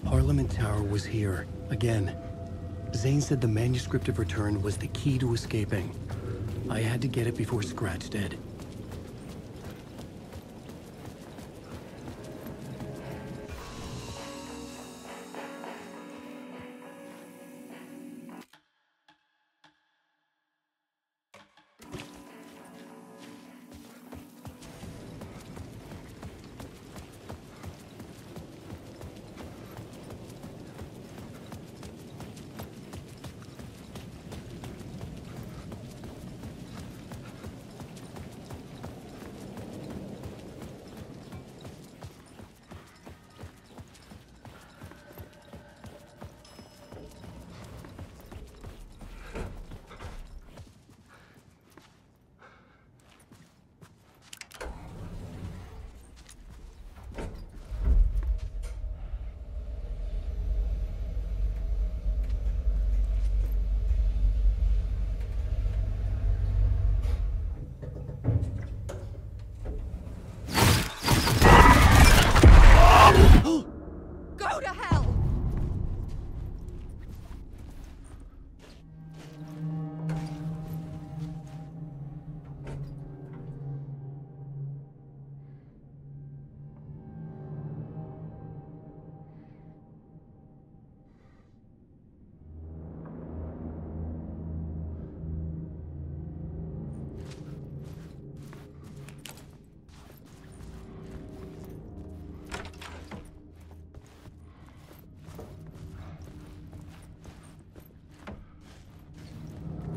Parliament Tower was here, again. Zane said the manuscript of Return was the key to escaping. I had to get it before Scratch did.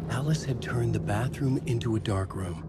Alice had turned the bathroom into a dark room.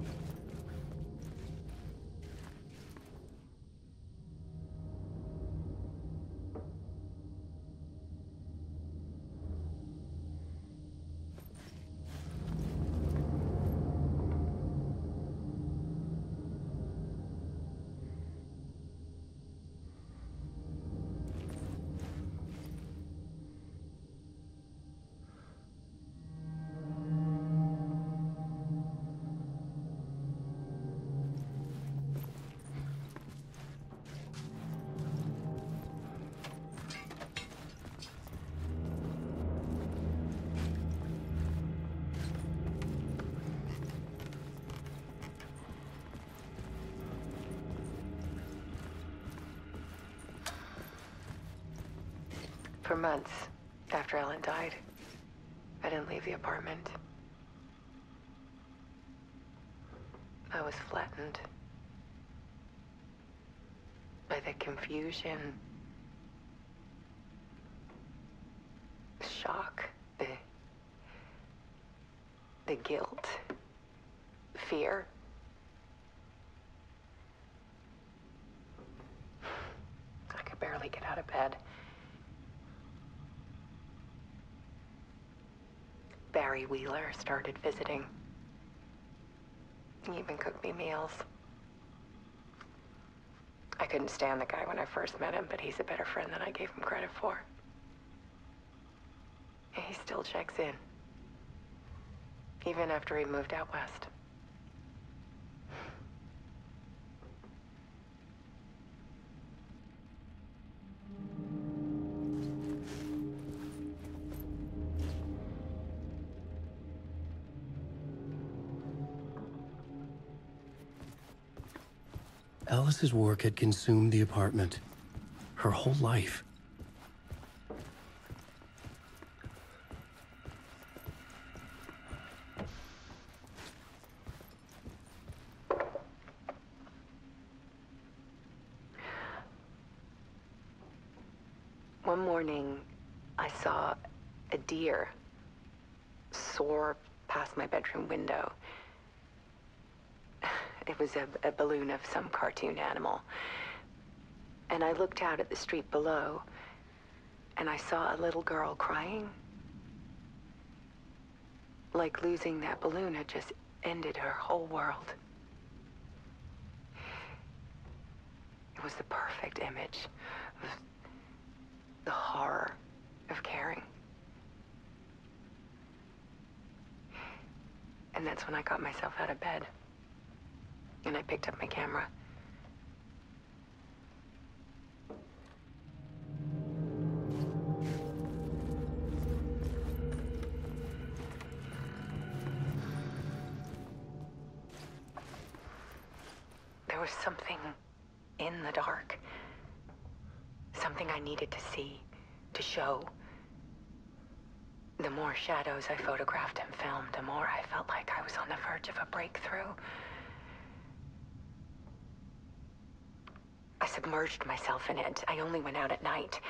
For months after Ellen died, I didn't leave the apartment. I was flattened by the confusion, the shock, the guilt, fear. I could barely get out of bed. Barry Wheeler started visiting. He even cooked me meals. I couldn't stand the guy when I first met him, but he's a better friend than I gave him credit for. And he still checks in, even after he moved out west. Alice's work had consumed the apartment. Her whole life. One morning, I saw a deer soar past my bedroom window. It was a balloon of some cartoon animal. And I looked out at the street below, and I saw a little girl crying. Like losing that balloon had just ended her whole world. It was the perfect image of the horror of caring. And that's when I got myself out of bed. And I picked up my camera. There was something in the dark. Something I needed to see, to show. The more shadows I photographed and filmed, the more I felt like I was on the verge of a breakthrough. I submerged myself in it. I only went out at night.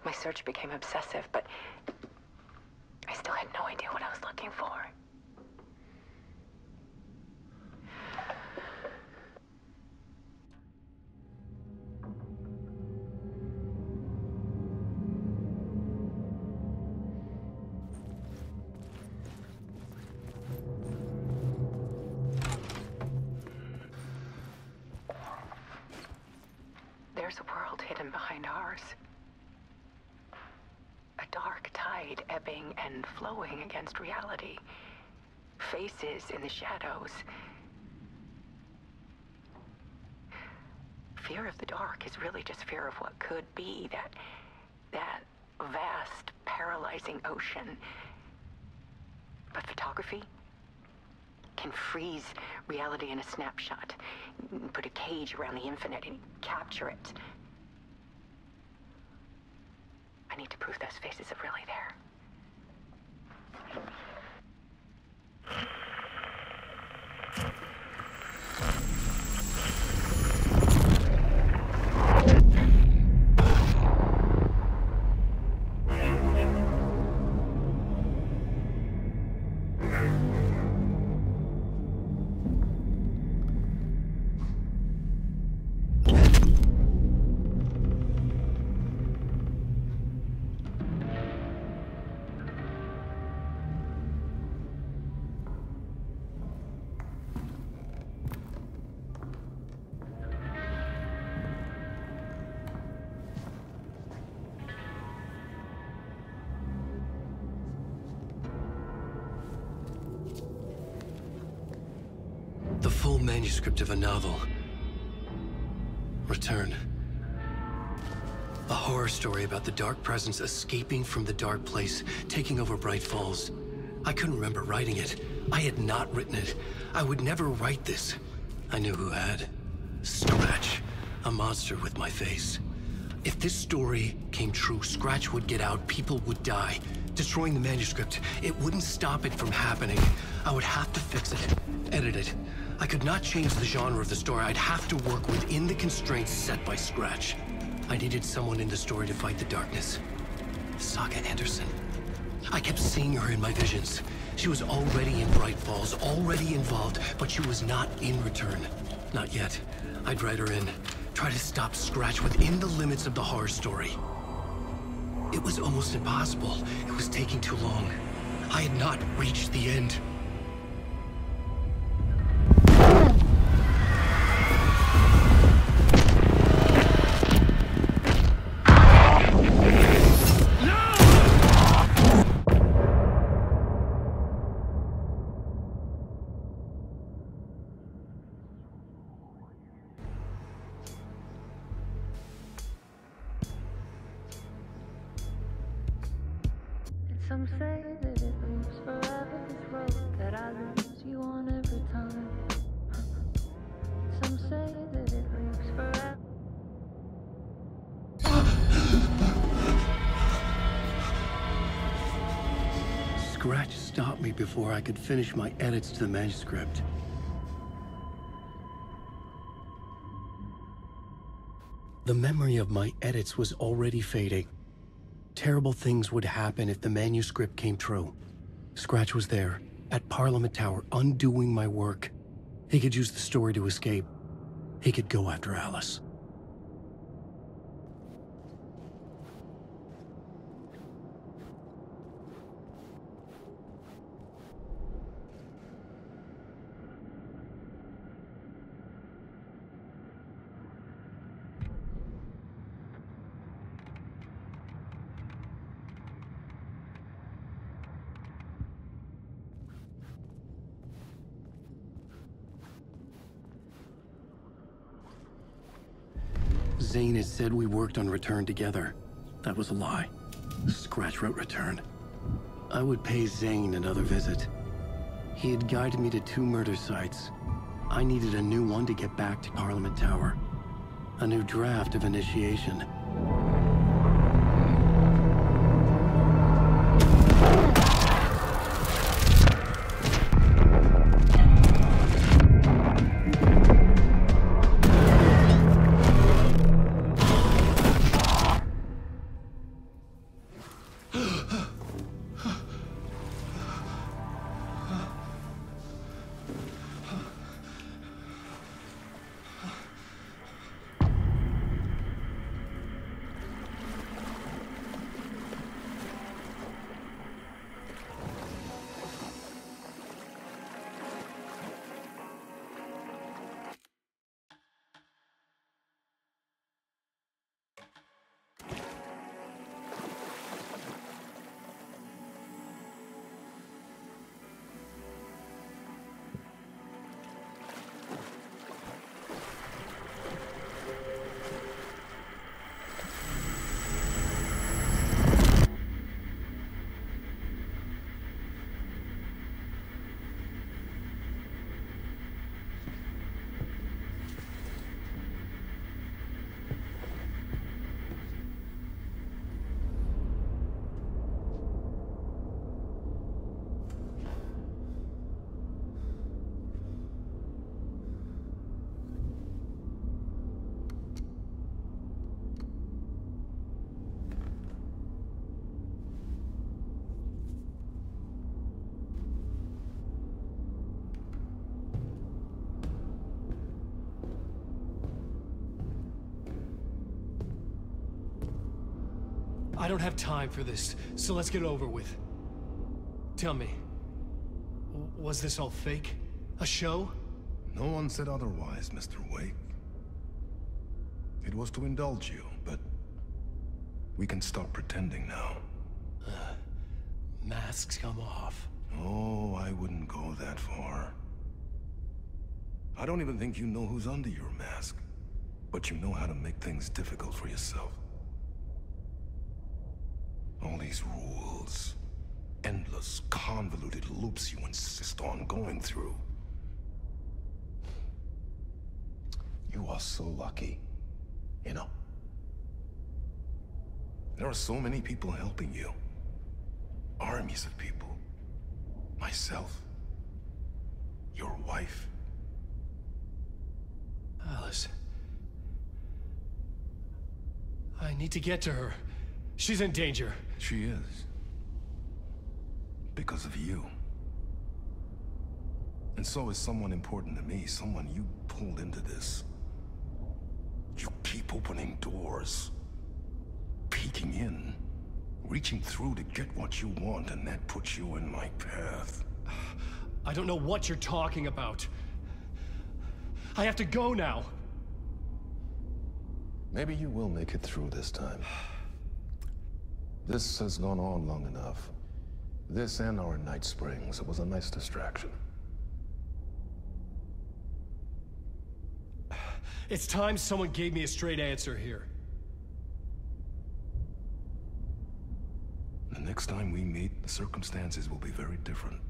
My search became obsessive, but I still had no idea what I was looking for. There's a world hidden behind ours. A dark tide ebbing and flowing against reality. Faces in the shadows. Fear of the dark is really just fear of what could be, that vast, paralyzing ocean. But photography can freeze reality in a snapshot, put a cage around the infinite and capture it. I need to prove those faces are really there. The full manuscript of a novel. Return. A horror story about the dark presence escaping from the dark place, taking over Bright Falls. I couldn't remember writing it. I had not written it. I would never write this. I knew who had. Scratch. A monster with my face. If this story came true, Scratch would get out, people would die. Destroying the manuscript, it wouldn't stop it from happening. I would have to fix it, edit it. I could not change the genre of the story. I'd have to work within the constraints set by Scratch. I needed someone in the story to fight the darkness. Saga Anderson. I kept seeing her in my visions. She was already in Bright Falls, already involved, but she was not in Return. Not yet. I'd write her in. Try to stop Scratch within the limits of the horror story. It was almost impossible. It was taking too long. I had not reached the end. Some say that it moves forever, this road that I lose you on every time. Some say that it moves forever. Scratch stopped me before I could finish my edits to the manuscript. The memory of my edits was already fading. Terrible things would happen if the manuscript came true. Scratch was there, at Parliament Tower, undoing my work. He could use the story to escape. he could go after Alice. Zane had said we worked on Return together. That was a lie. Scratch wrote Return. I would pay Zane another visit. He had guided me to 2 murder sites. I needed a new one to get back to Parliament Tower. A new draft of Initiation. I don't have time for this, so let's get it over with. Tell me, was this all fake? A show? No one said otherwise, Mr. Wake. It was to indulge you, but we can stop pretending now. Masks come off. Oh, I wouldn't go that far. I don't even think you know who's under your mask, but you know how to make things difficult for yourself. All these rules, endless, convoluted loops you insist on going through. You are so lucky, you know. There are so many people helping you. Armies of people. Myself. Your wife. Alice. I need to get to her. She's in danger. She is. Because of you. And so is someone important to me, someone you pulled into this. You keep opening doors. Peeking in. Reaching through to get what you want, and that puts you in my path. I don't know what you're talking about. I have to go now. Maybe you will make it through this time. This has gone on long enough. This and our night springs. It was a nice distraction. It's time someone gave me a straight answer here. The next time we meet, the circumstances will be very different.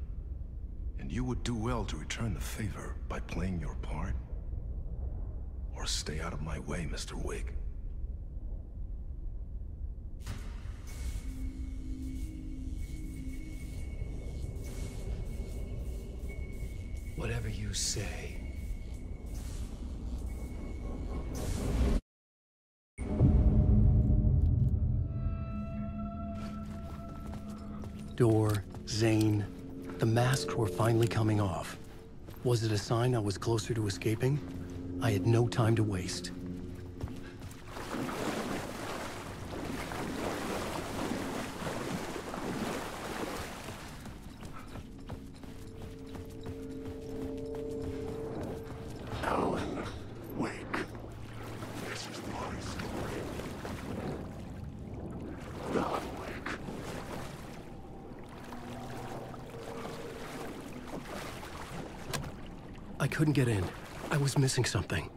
And you would do well to return the favor by playing your part. Or stay out of my way, Mr. Wake. Whatever you say. Door, Zane, the masks were finally coming off. Was it a sign I was closer to escaping? I had no time to waste. I couldn't get in. I was missing something.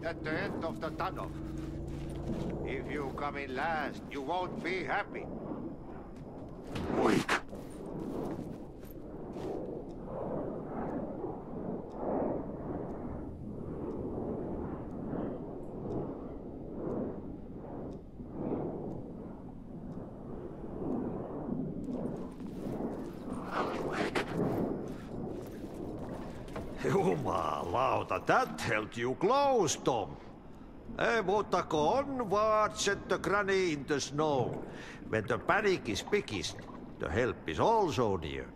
At the end of the tunnel. If you come in last, you won't be happy. Wait. Jumalauta, that held you close, Tom. Mutta go onward, said the granny in the snow. When the panic is biggest, the help is also near.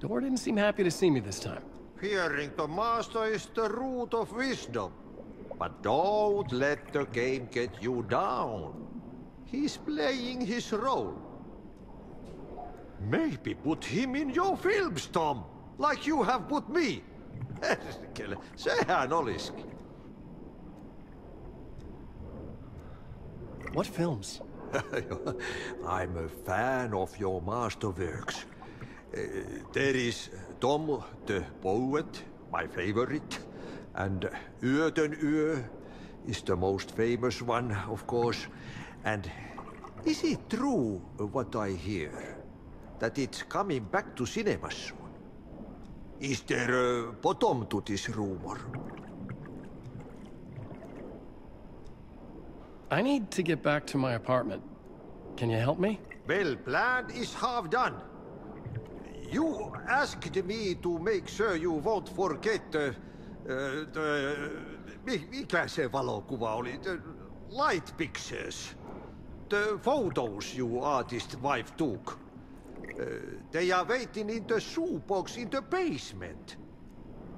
Gore didn't seem happy to see me this time. Fearing the master is the root of wisdom. But don't let the game get you down. He's playing his role. Maybe put him in your films, Tom. Like you have put me. Sehän olisikin. What films? I'm a fan of your masterworks. There is Tom the Poet, my favorite, and Yöden Yö is the most famous one, of course. And is it true what I hear, that it's coming back to cinemas soon? Is there a bottom to this rumor? I need to get back to my apartment. Can you help me? Well, plan is half done. You asked me to make sure you won't forget mikä se valokuva oli? The light pictures. The photos your artist wife took. They are waiting in the shoebox in the basement.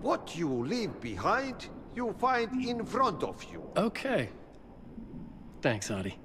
What you leave behind, you find in front of you. Okay. Thanks, Adi.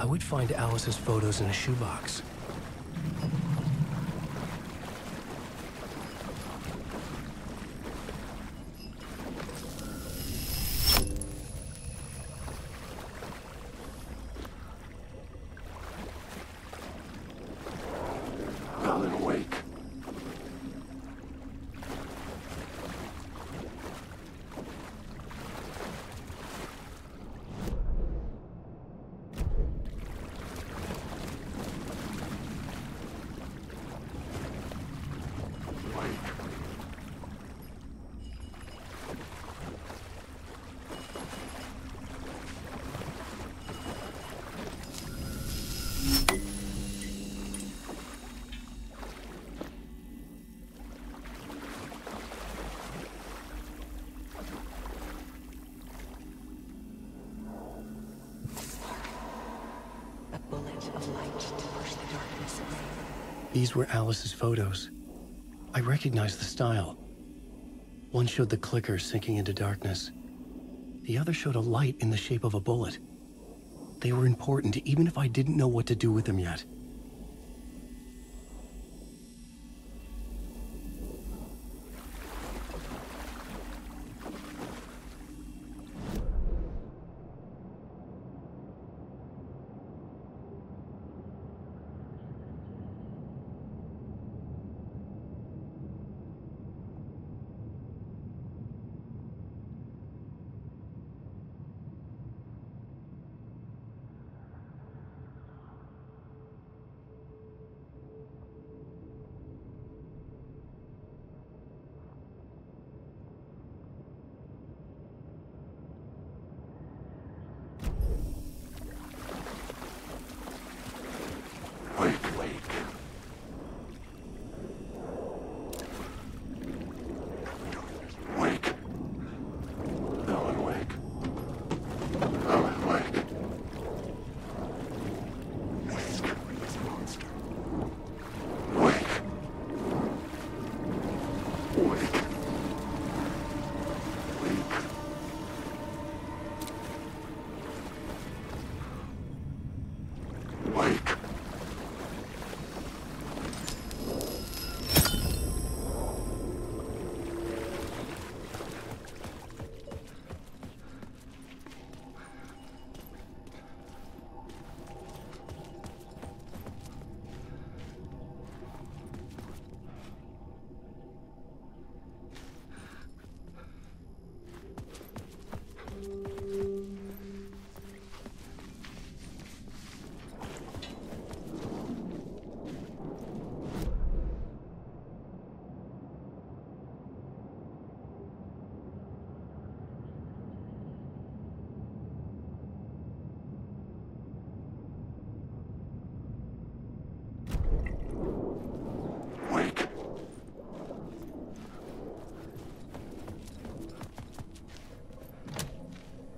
I would find Alice's photos in a shoebox. These were Alice's photos. I recognized the style. One showed the clicker sinking into darkness. The other showed a light in the shape of a bullet. They were important, even if I didn't know what to do with them yet.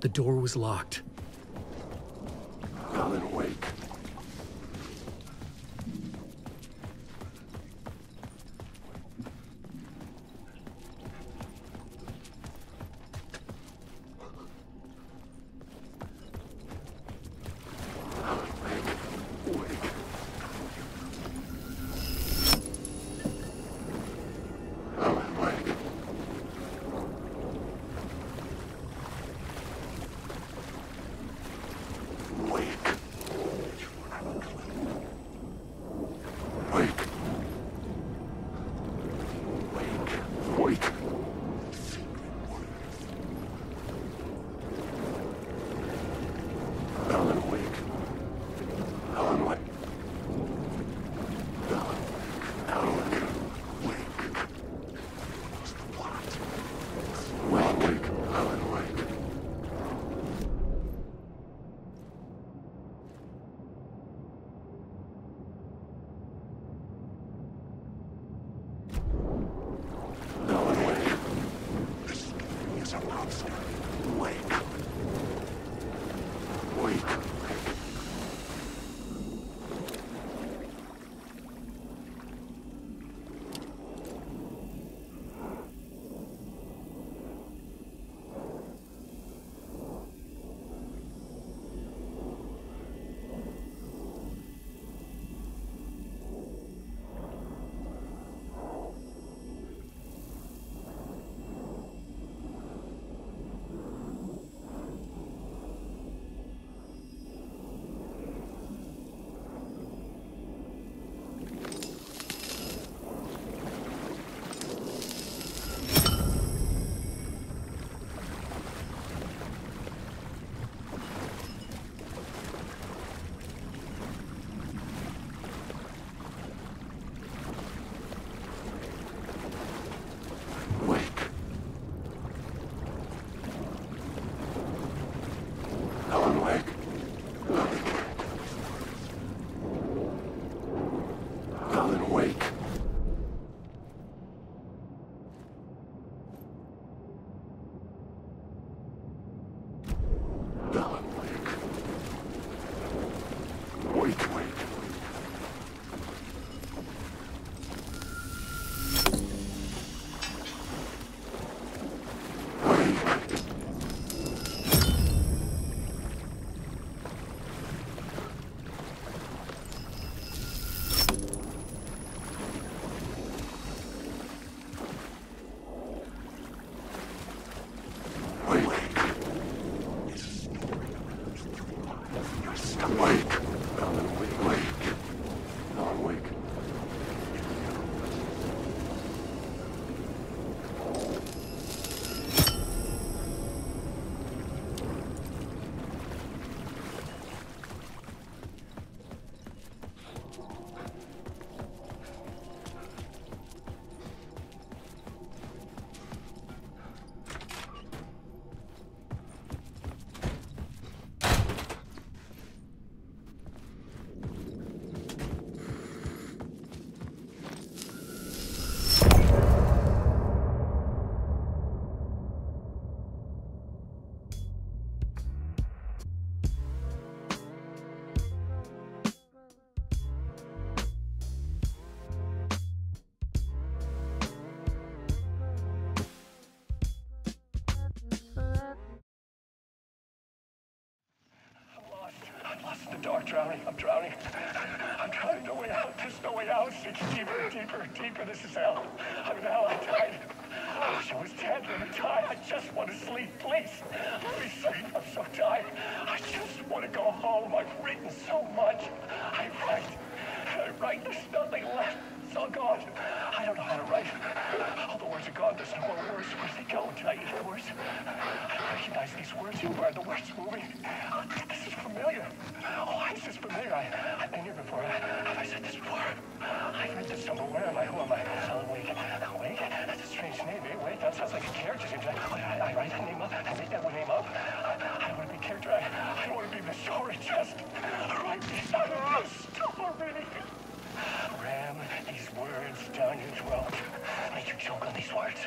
The door was locked. Alan, wake. drowning. I'm drowning. I'm drowning. No way out. There's no way out. It's deeper, deeper, deeper. This is hell. I'm in hell. I died. I wish I was dead. Let me die. I just want to sleep. Please. Let me sleep. I'm so tired. I just want to go home. I've written so much. I write. There's nothing left. It's all gone. I don't know how to write. All the words are gone. There's no more words. Where do they go? Did I eat the words? I recognize these words. Where are the words moving? This is familiar. Oh, why is this familiar? I've been here before. Have I said this before? I've read this somewhere. Where am I? Who am I? Wake. Wake? That's a strange name. Wake? That sounds like a character. I write that name up. I make that name up. I don't want to be a character. I don't want to be the story. Just write this out of the story. Ram these words down your throat. Make you choke on these words.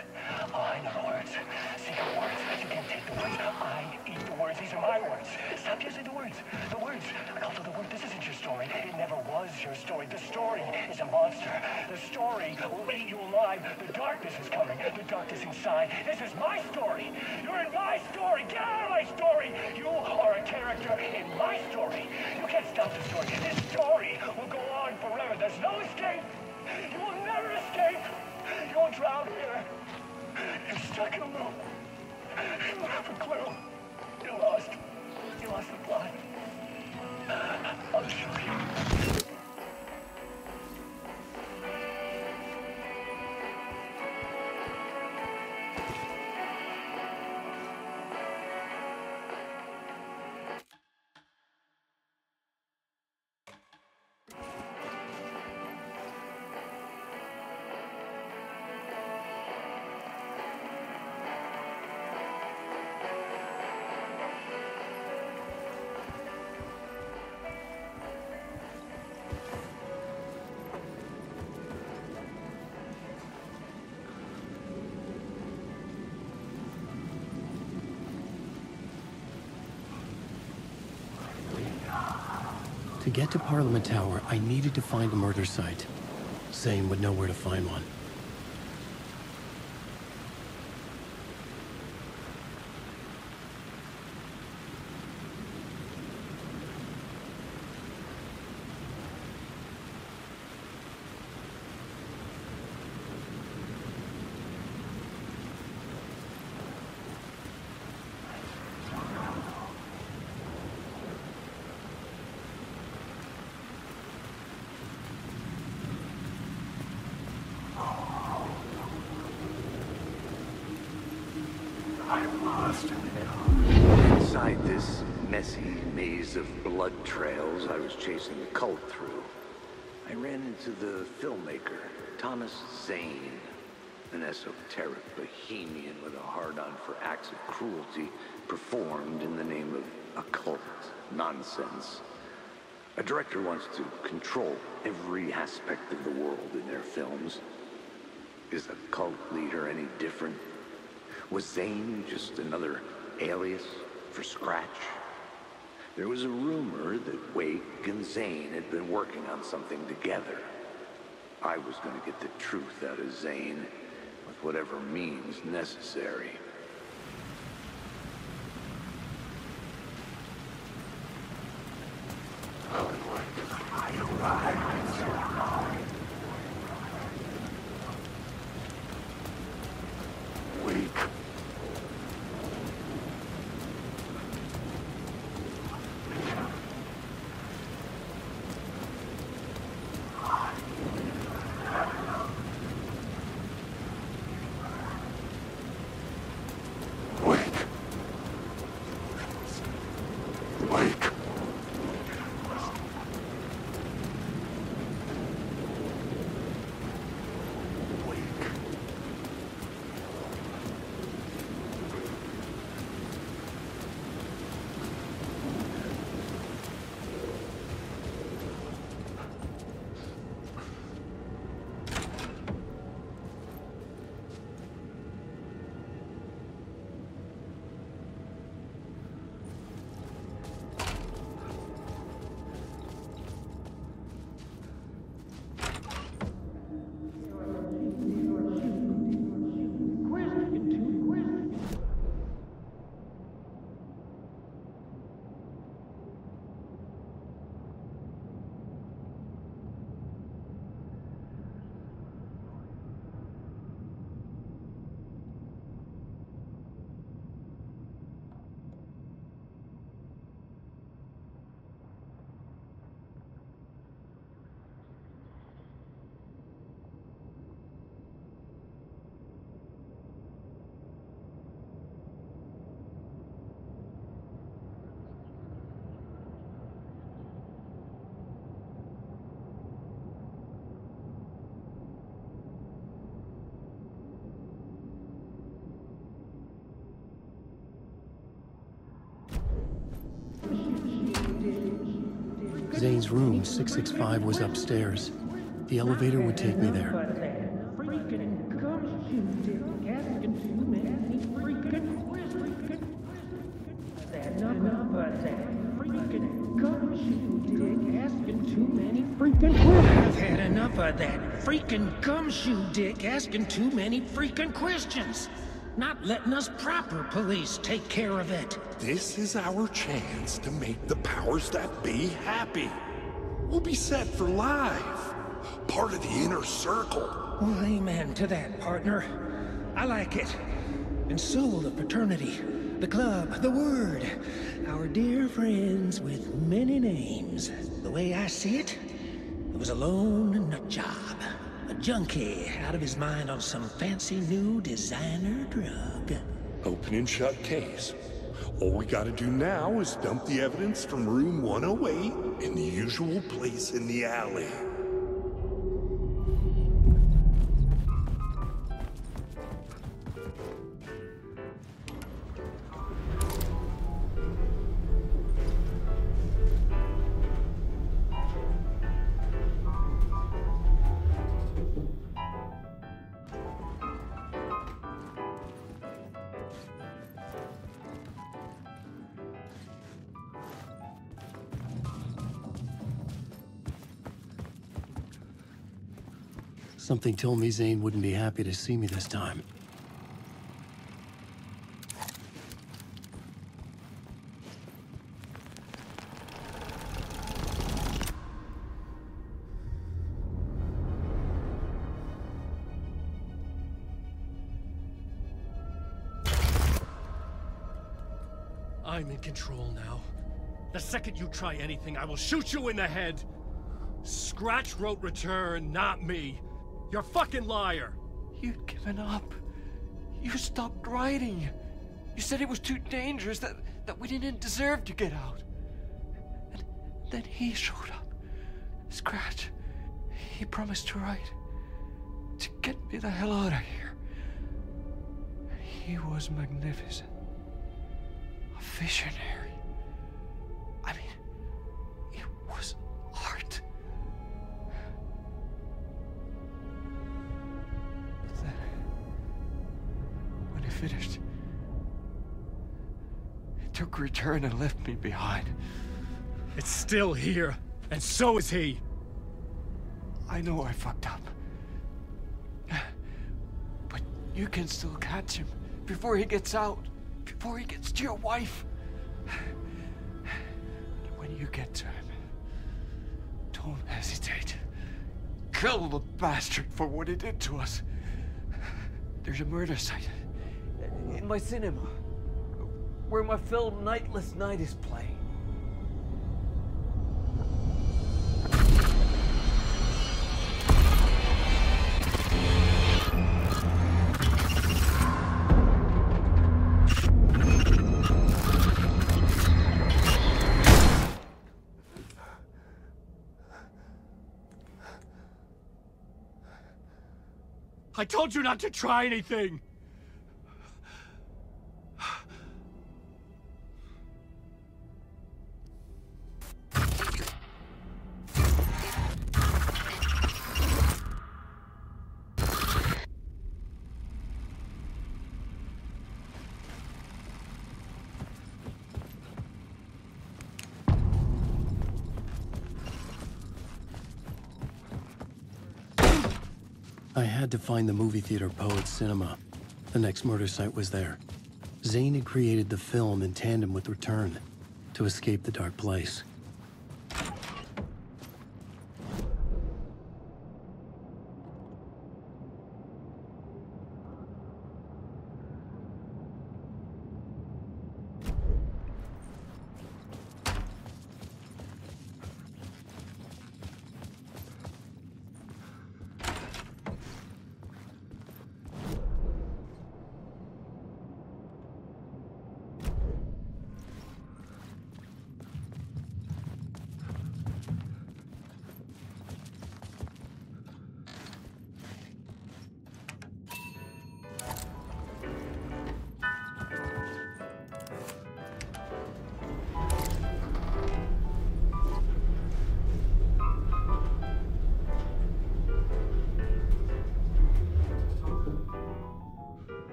Oh, I know the words. Secret words. You can't take the words. I eat the words. These are my words. Stop using the words. The words. I call it the word. This isn't your story. It never was your story. The story is a monster. The story will eat you alive. The darkness is coming. The darkness inside. This is my story. You're in my story. Get out of my story. You are a character in my story. You can't stop the story. This story will go on forever. There's no escape. You will never escape. You will drown here. You're stuck in a loop. You don't have a clue. You're lost. You lost the plot. I'll show you. To get to Parliament Tower, I needed to find a murder site. Zane would know where to find one. Inside this messy maze of blood trails I was chasing the cult through, I ran into the filmmaker, Thomas Zane, an esoteric bohemian with a hard-on for acts of cruelty performed in the name of occult nonsense. A director wants to control every aspect of the world in their films. Is the cult leader any different? Was Zane just another alias for Scratch? There was a rumor that Wake and Zane had been working on something together. I was going to get the truth out of Zane with whatever means necessary. Zane's room, 665, was upstairs. The elevator would take me there. I've had enough of that freaking gumshoe dick asking too many freaking questions. Not letting us proper police take care of it. This is our chance to make the powers that be happy. We'll be set for life. Part of the inner circle. Well, amen to that, partner. I like it. And so will the fraternity, the club, the word. Our dear friends with many names. The way I see it, it was a lone nut job. A junkie out of his mind on some fancy new designer drug. Open and shut case. All we gotta do now is dump the evidence from room 108 in the usual place in the alley. Something told me Zane wouldn't be happy to see me this time. I'm in control now. The second you try anything, I will shoot you in the head. Scratch wrote return, not me. You're a fucking liar. You'd given up. You stopped writing. You said it was too dangerous, that we didn't deserve to get out. And then he showed up. Scratch. He promised to write. To get me the hell out of here. He was magnificent. A visionary. I mean, it was art. But then, when he finished, he took return and left me behind. It's still here, and so is he. I know I fucked up. But you can still catch him before he gets out. Before he gets to your wife. And when you get to him, don't hesitate. Kill the bastard for what he did to us. There's a murder site in my cinema where my film Nightless Night is playing. I told you not to try anything! I had to find the movie theater Poet's Cinema. The next murder site was there. Zane had created the film in tandem with Return to escape the dark place.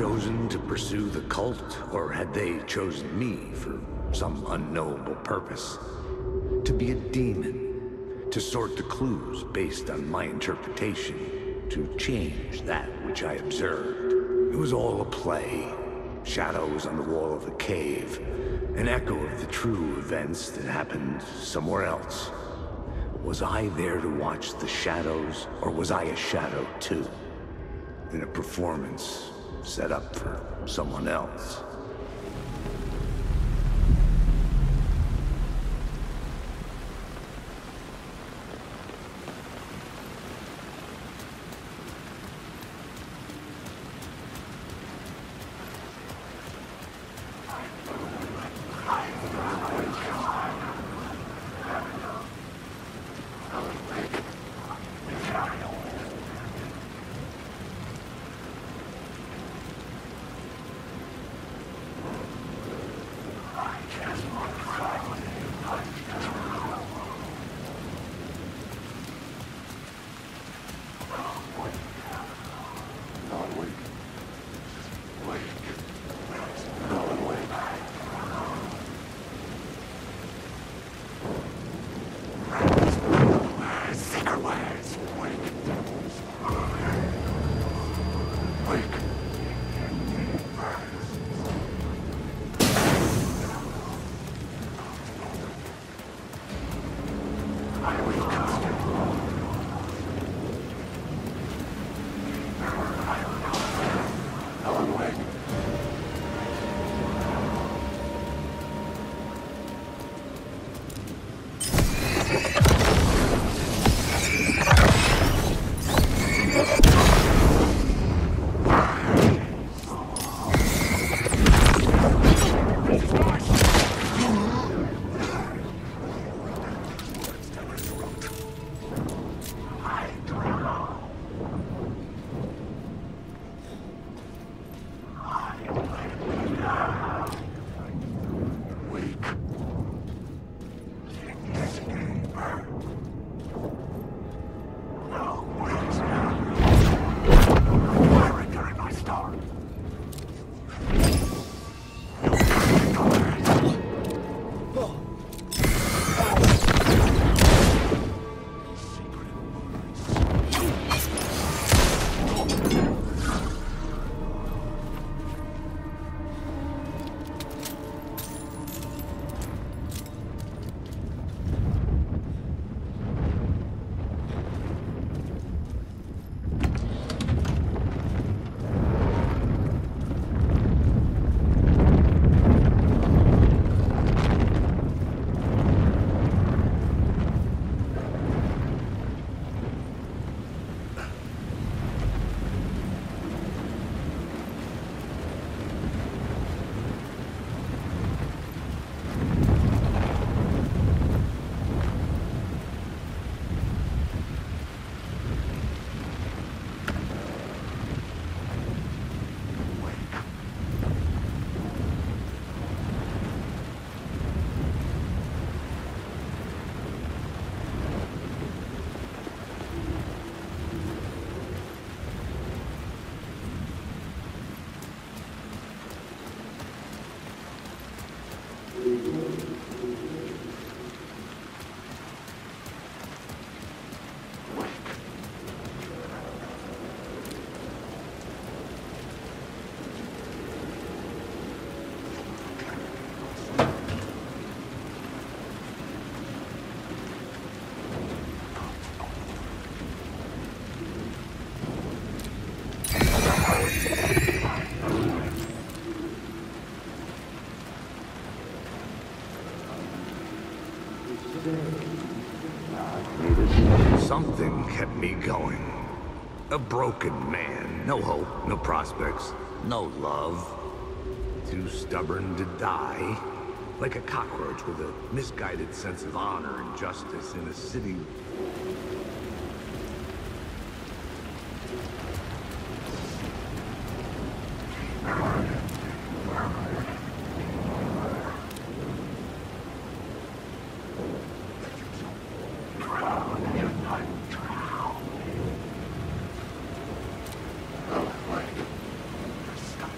chosen to pursue the cult, or had they chosen me for some unknowable purpose? To be a demon, to sort the clues based on my interpretation, to change that which I observed. It was all a play. Shadows on the wall of the cave, an echo of the true events that happened somewhere else. Was I there to watch the shadows, or was I a shadow too? In a performance set up for someone else. Something kept me going. A broken man. No hope, no prospects, no love. Too stubborn to die. Like a cockroach with a misguided sense of honor and justice in a city. Stop.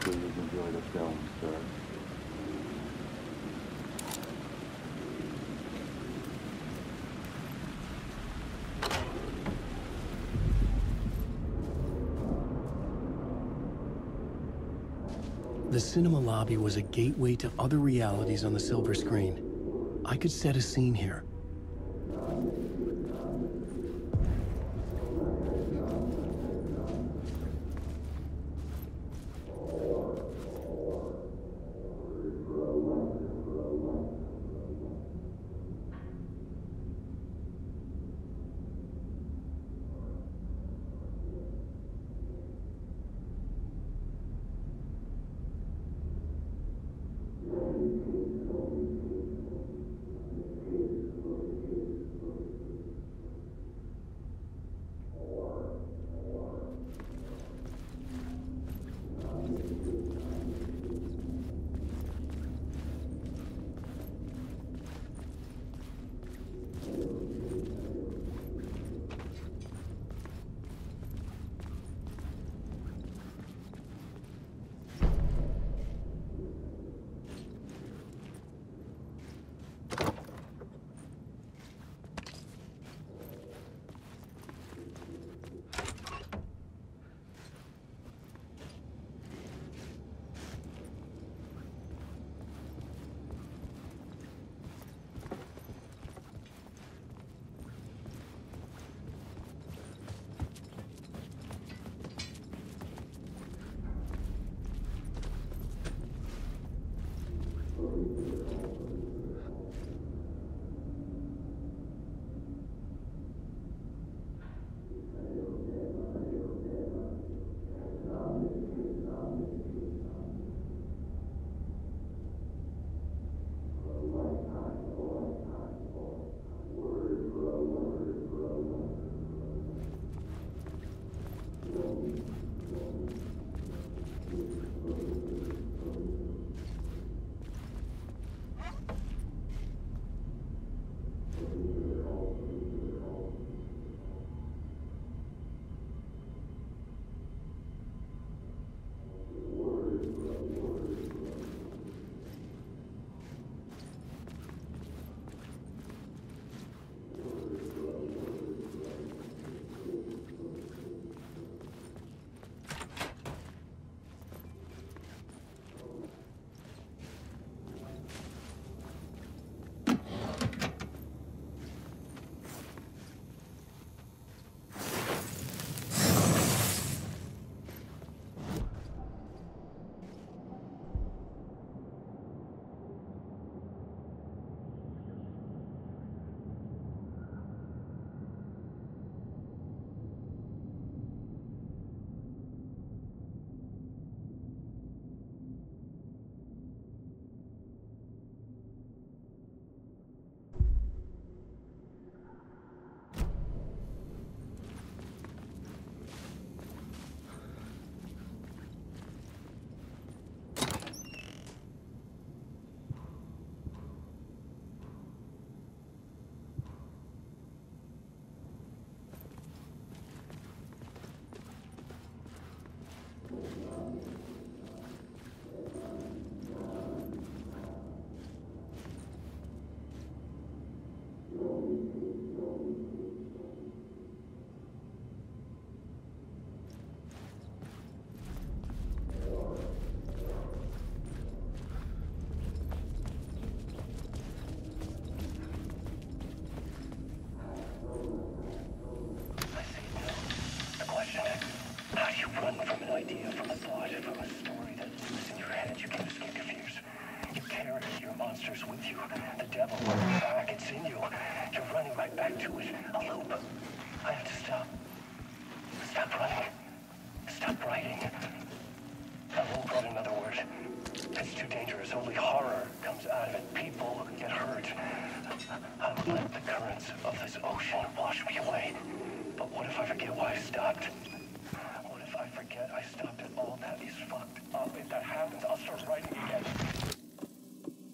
Please enjoy the film, sir. The cinema lobby was a gateway to other realities on the silver screen. I could set a scene here.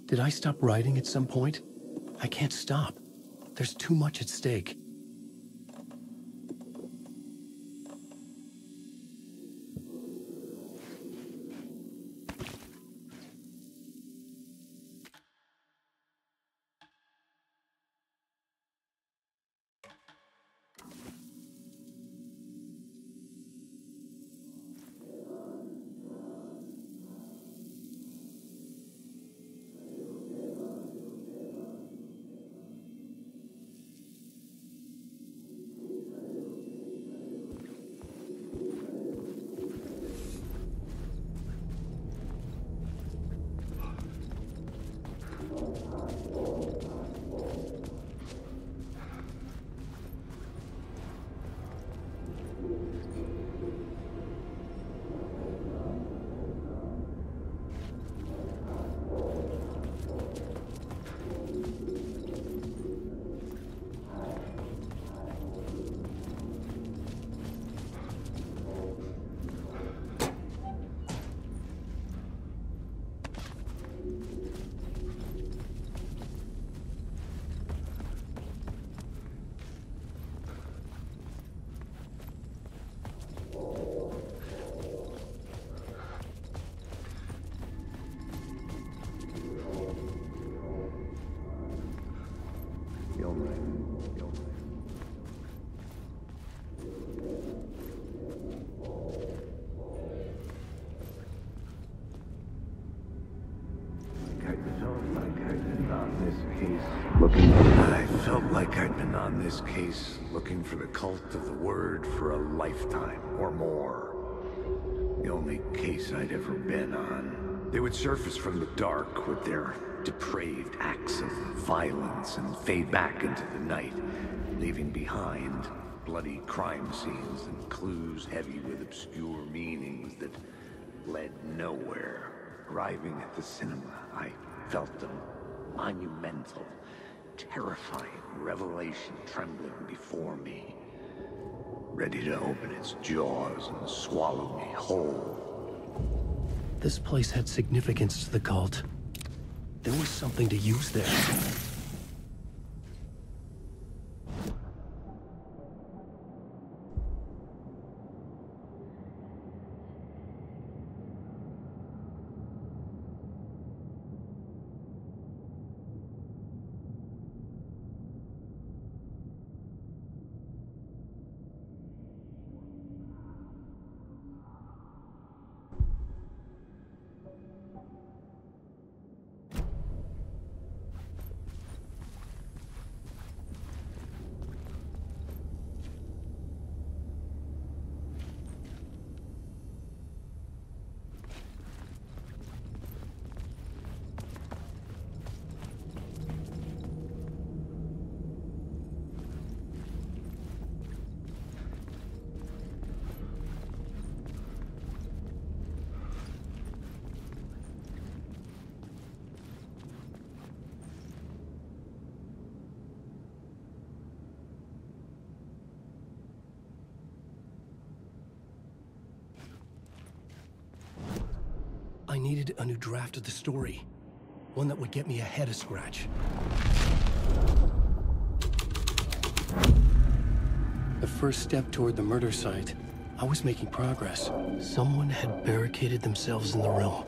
Did I stop writing at some point? I can't stop. There's too much at stake. looking? I felt like I'd been on this case looking for the cult of the word for a lifetime or more. The only case I'd ever been on. They would surface from the dark with their depraved acts of violence and fade back into the night, leaving behind bloody crime scenes and clues heavy with obscure meanings that led nowhere. Arriving at the cinema, I felt a monumental, terrifying revelation trembling before me, ready to open its jaws and swallow me whole. This place had significance to the cult. There was something to use there. I needed a new draft of the story. One that would get me a head scratch. The first step toward the murder site. I was making progress. Someone had barricaded themselves in the room.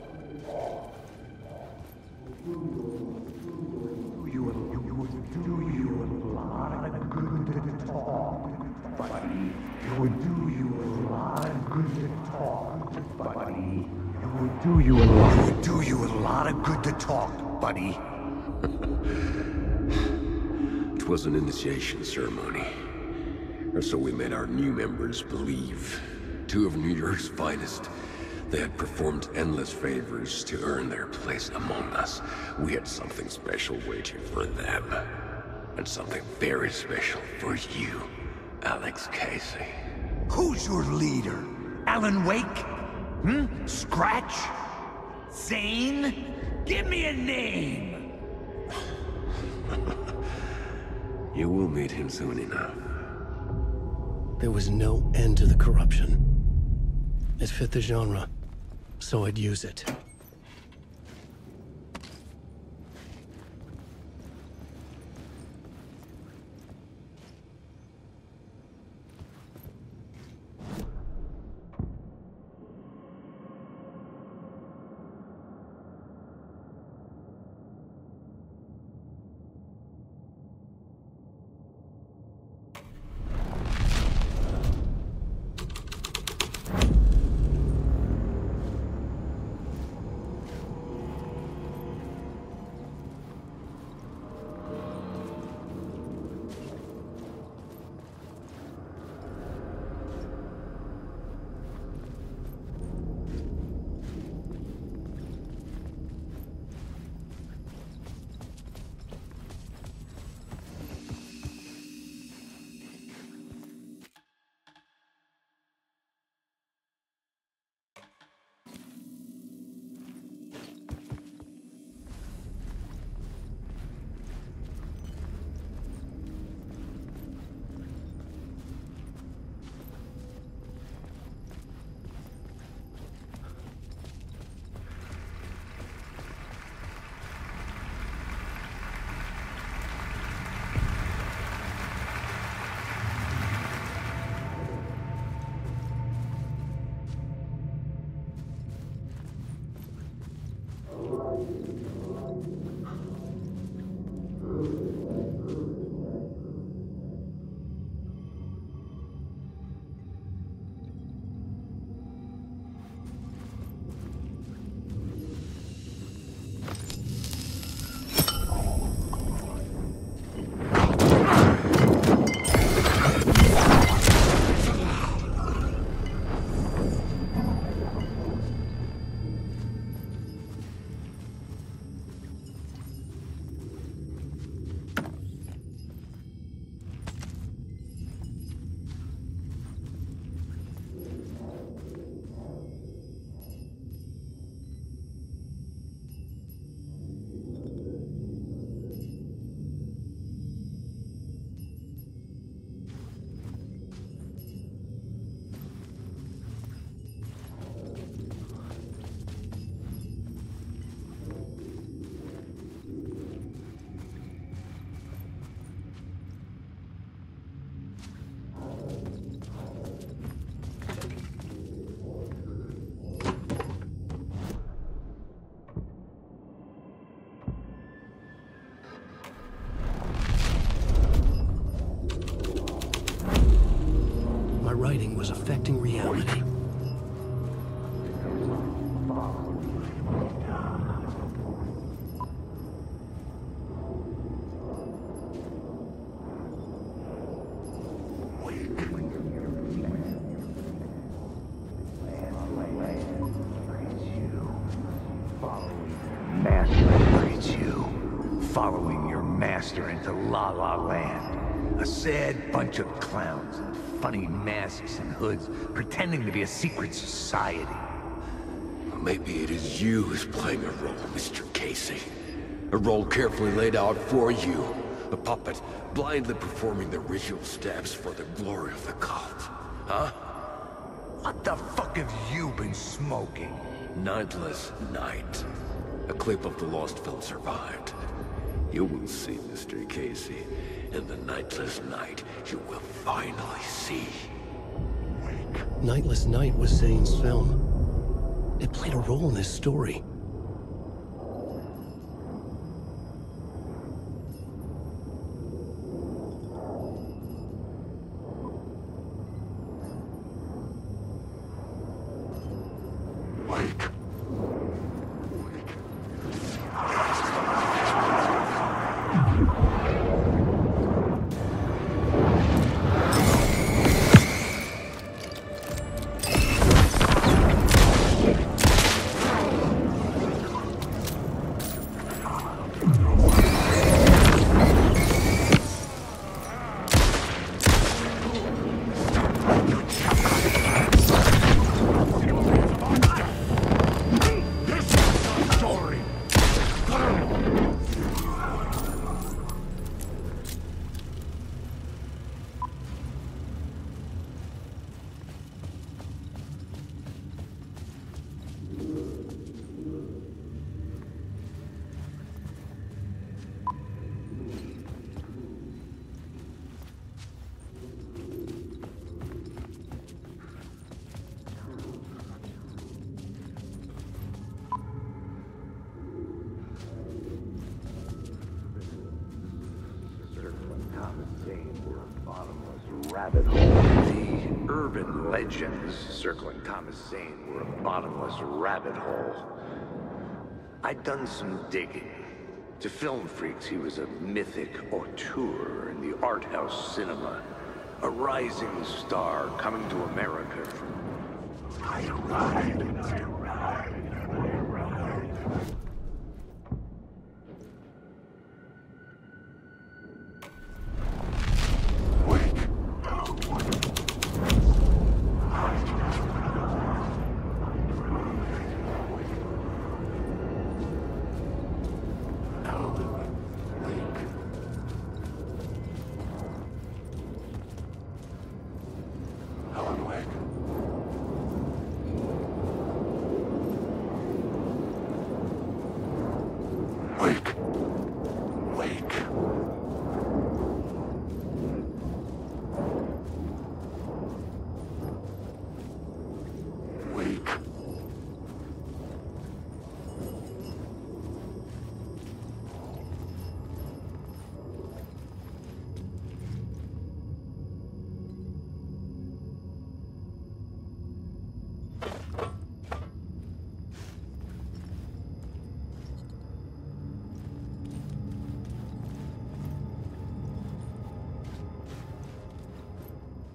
Do you a lot of good to talk, buddy. It was an initiation ceremony. Or so we made our new members believe. Two of New York's finest. They had performed endless favors to earn their place among us. We had something special waiting for them. And something very special for you, Alex Casey. Who's your leader? Alan Wake? Scratch? Zane? Give me a name! You will meet him soon enough. There was no end to the corruption. It fit the genre, so I'd use it. into La La Land. A sad bunch of clowns in funny masks and hoods, pretending to be a secret society. Maybe it is you who's playing a role, Mr. Casey. A role carefully laid out for you. A puppet, blindly performing the ritual steps for the glory of the cult. Huh? What the fuck have you been smoking? Nightless Night. A clip of the lost film survived. You will see, Mr. Casey. In the Nightless Night, you will finally see. Nightless Night was Zane's film. It played a role in this story. Rabbit hole. The urban legends circling Thomas Zane were a bottomless rabbit hole. I'd done some digging. To film freaks, he was a mythic auteur in the art house cinema. A rising star coming to America from... I ride, and I ride, and I ride.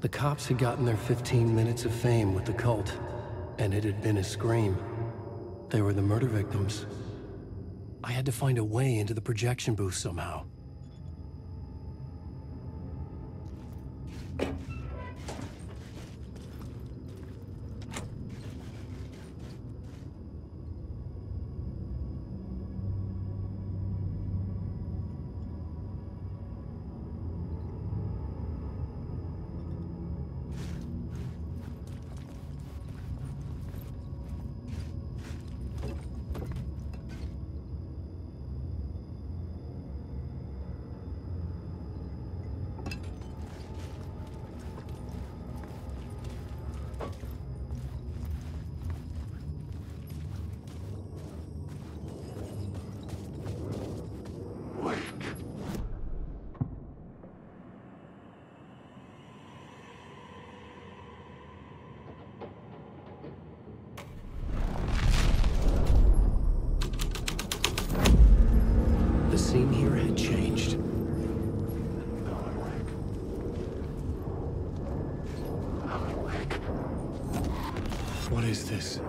The cops had gotten their 15 minutes of fame with the cult, and it had been a scream. They were the murder victims. I had to find a way into the projection booth somehow. The scene here had changed. What is this?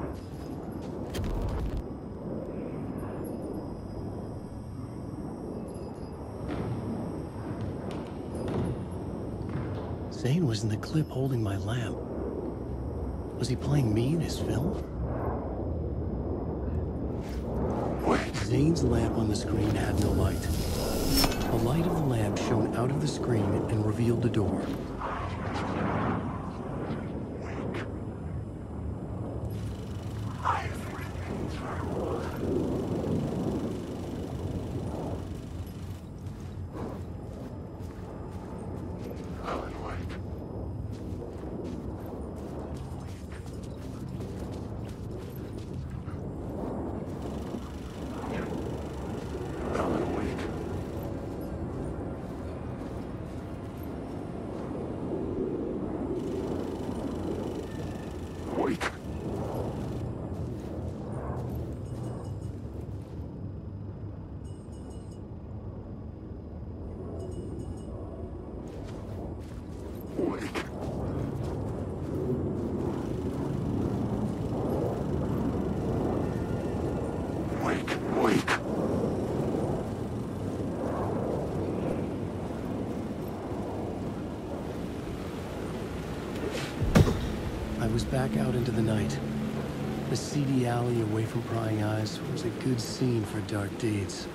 Zane was in the clip holding my lamp. Was he playing me in his film? Zane's lamp on the screen had no light. The light of the lamp shone out of the screen and revealed the door. I was back out into the night. The seedy alley away from prying eyes was a good scene for dark deeds.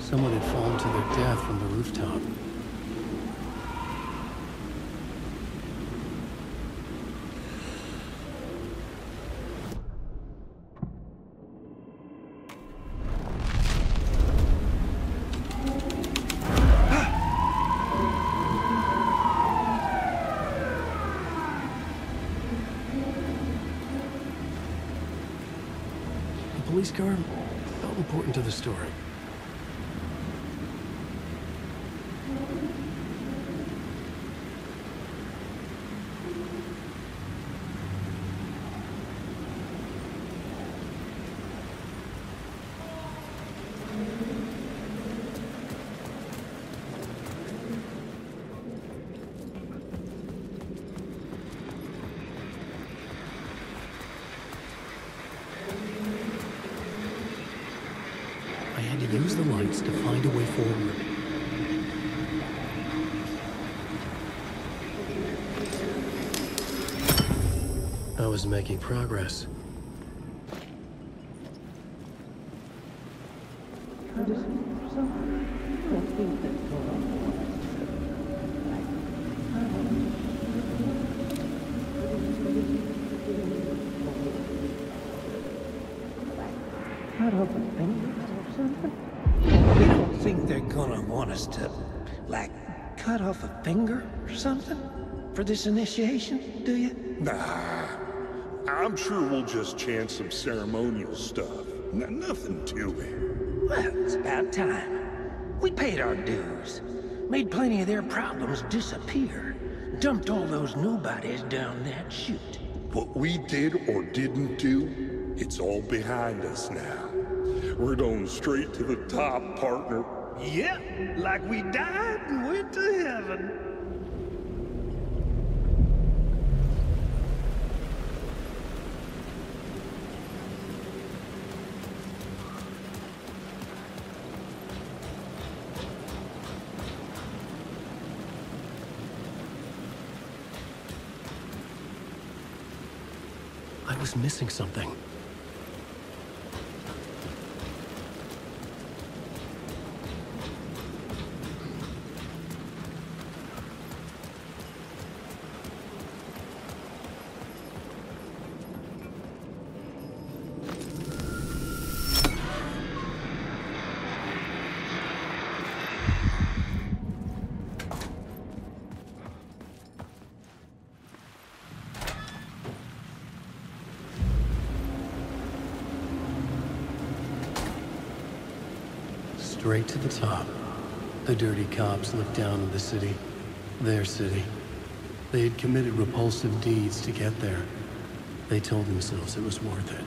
Someone had fallen to their death from the rooftop. The police car felt important to the story. Use the lights to find a way forward. I was making progress. cut off a finger or something? You don't think they're gonna want us to, like, cut off a finger or something? For this initiation, do you? Nah. I'm sure we'll just chant some ceremonial stuff. Nothing to it. Well, it's about time. We paid our dues. Made plenty of their problems disappear. Dumped all those nobodies down that chute. What we did or didn't do, it's all behind us now. We're going straight to the top, partner. Yep, like we died and went to heaven. I was missing something. Straight to the top. The dirty cops looked down on the city. Their city. They had committed repulsive deeds to get there. They told themselves it was worth it.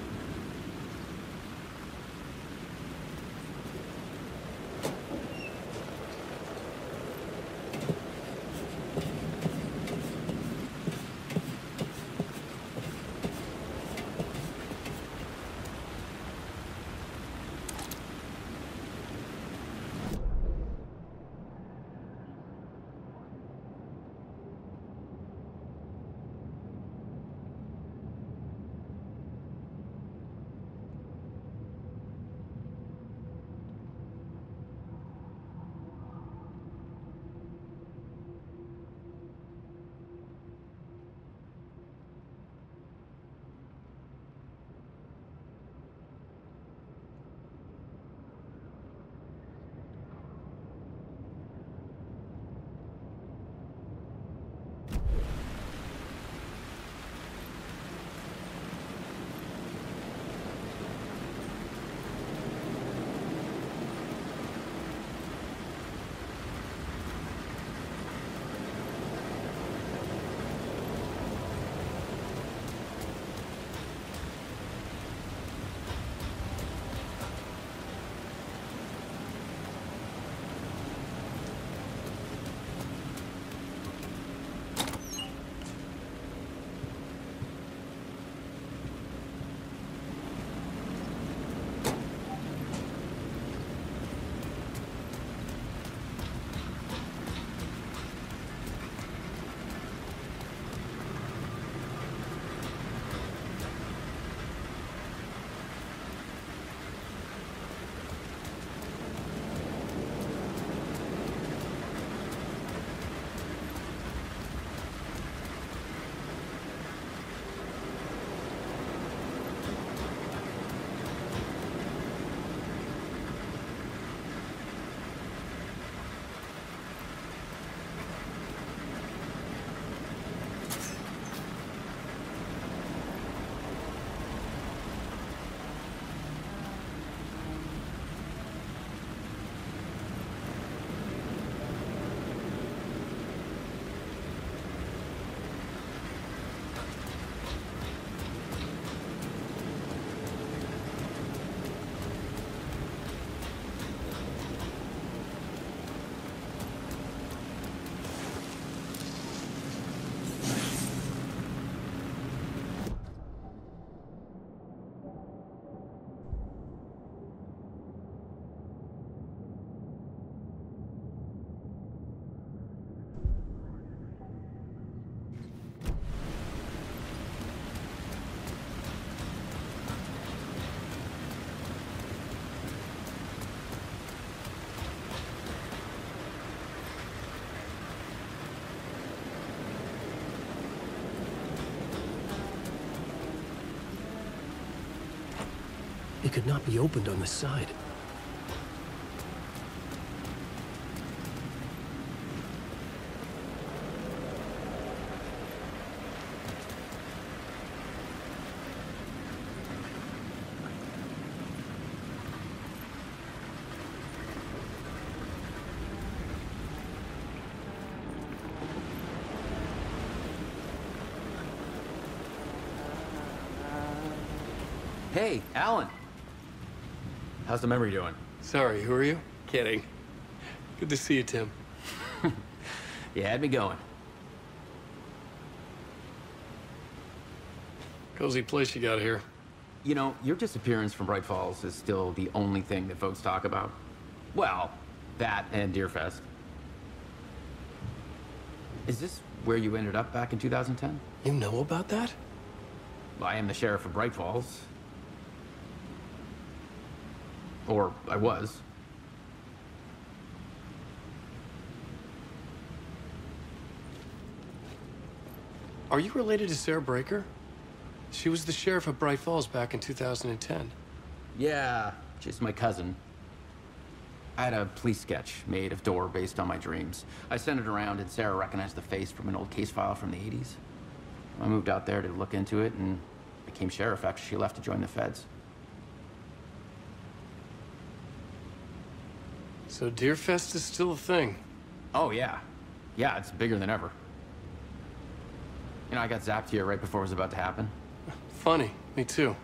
It could not be opened on the side. Hey, Alan. How's the memory doing? Sorry, who are you? Kidding. Good to see you, Tim. You had me going. Cozy place you got here. You know, your disappearance from Bright Falls is still the only thing that folks talk about. Well, that and Deerfest. Is this where you ended up back in 2010? You know about that? Well, I am the sheriff of Bright Falls. Or I was. Are you related to Sarah Breaker? She was the sheriff of Bright Falls back in 2010. Yeah, she's my cousin. I had a police sketch made of Gore based on my dreams. I sent it around and Sarah recognized the face from an old case file from the 80s. I moved out there to look into it and became sheriff after she left to join the feds. So Deerfest is still a thing? Oh, yeah. Yeah, it's bigger than ever. You know, I got zapped here right before it was about to happen. Funny, me too.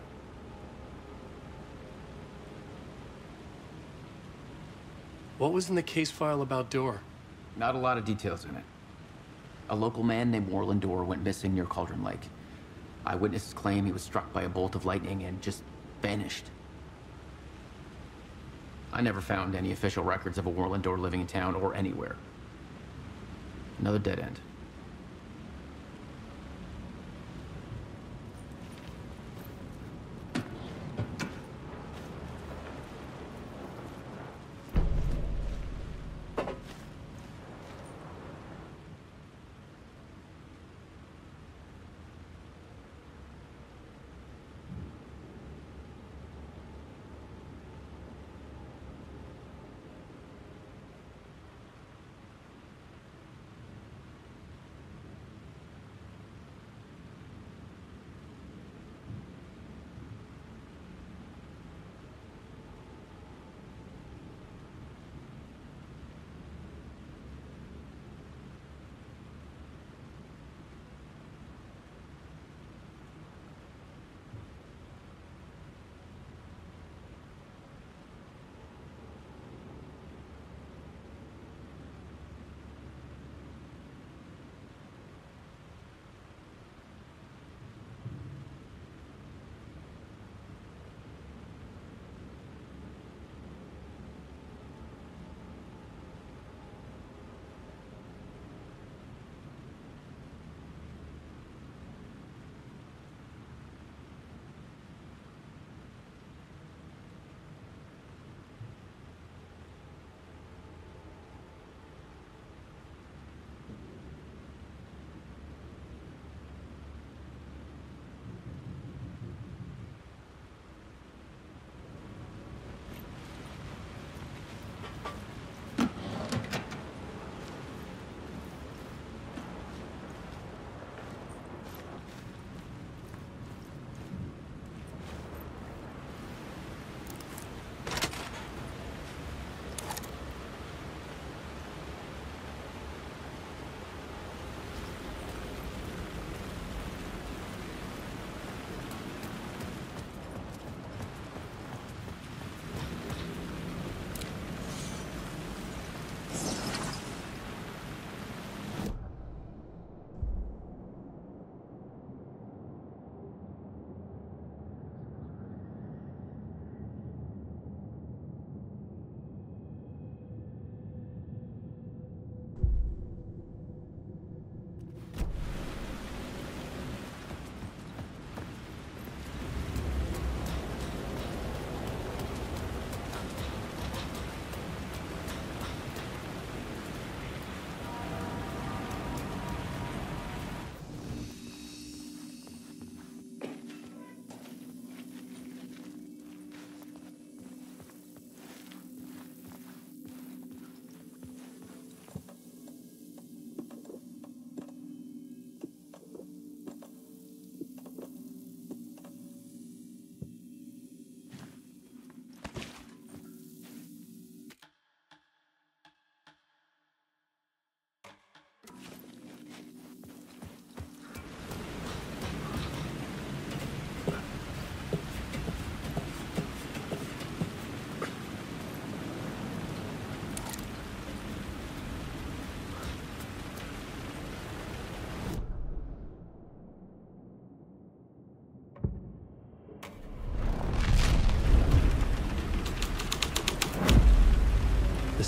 What was in the case file about Door? Not a lot of details in it. A local man named Warland Door went missing near Cauldron Lake. Eyewitnesses claim he was struck by a bolt of lightning and just vanished. I never found any official records of a Warland Door living in town or anywhere. Another dead end.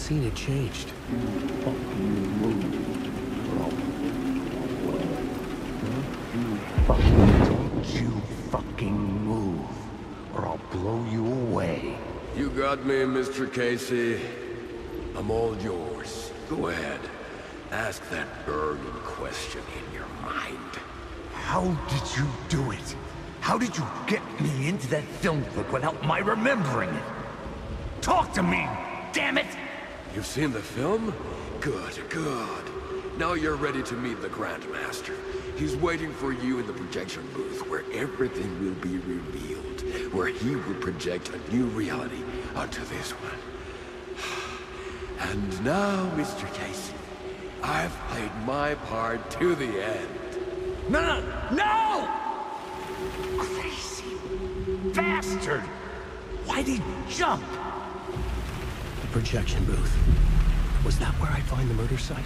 scene had changed. Don't you fucking move, or I'll blow you away. You got me, Mr. Casey. I'm all yours. Go ahead. Ask that burning question in your mind. How did you do it? How did you get me into that film clip without my remembering it? Talk to me, damn it! You've seen the film? Good, good. Now you're ready to meet the Grandmaster. He's waiting for you in the projection booth where everything will be revealed, where he will project a new reality onto this one. And now, Mr. Casey, I've played my part to the end. No! Crazy bastard! Why'd he jump? The projection booth. Was that where I'd find the murder site?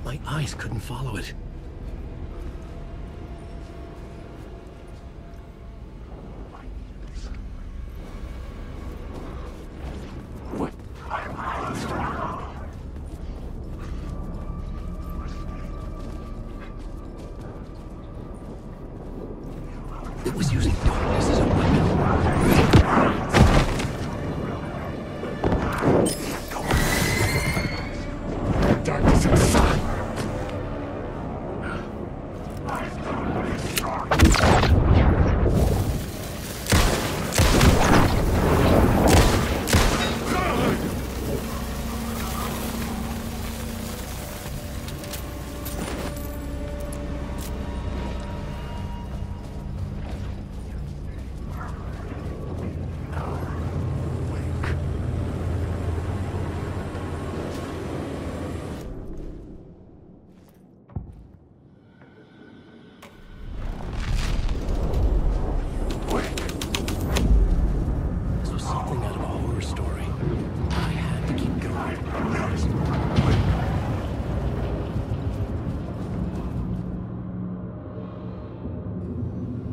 My eyes couldn't follow it. It was using darkness as a weapon. Darkness inside.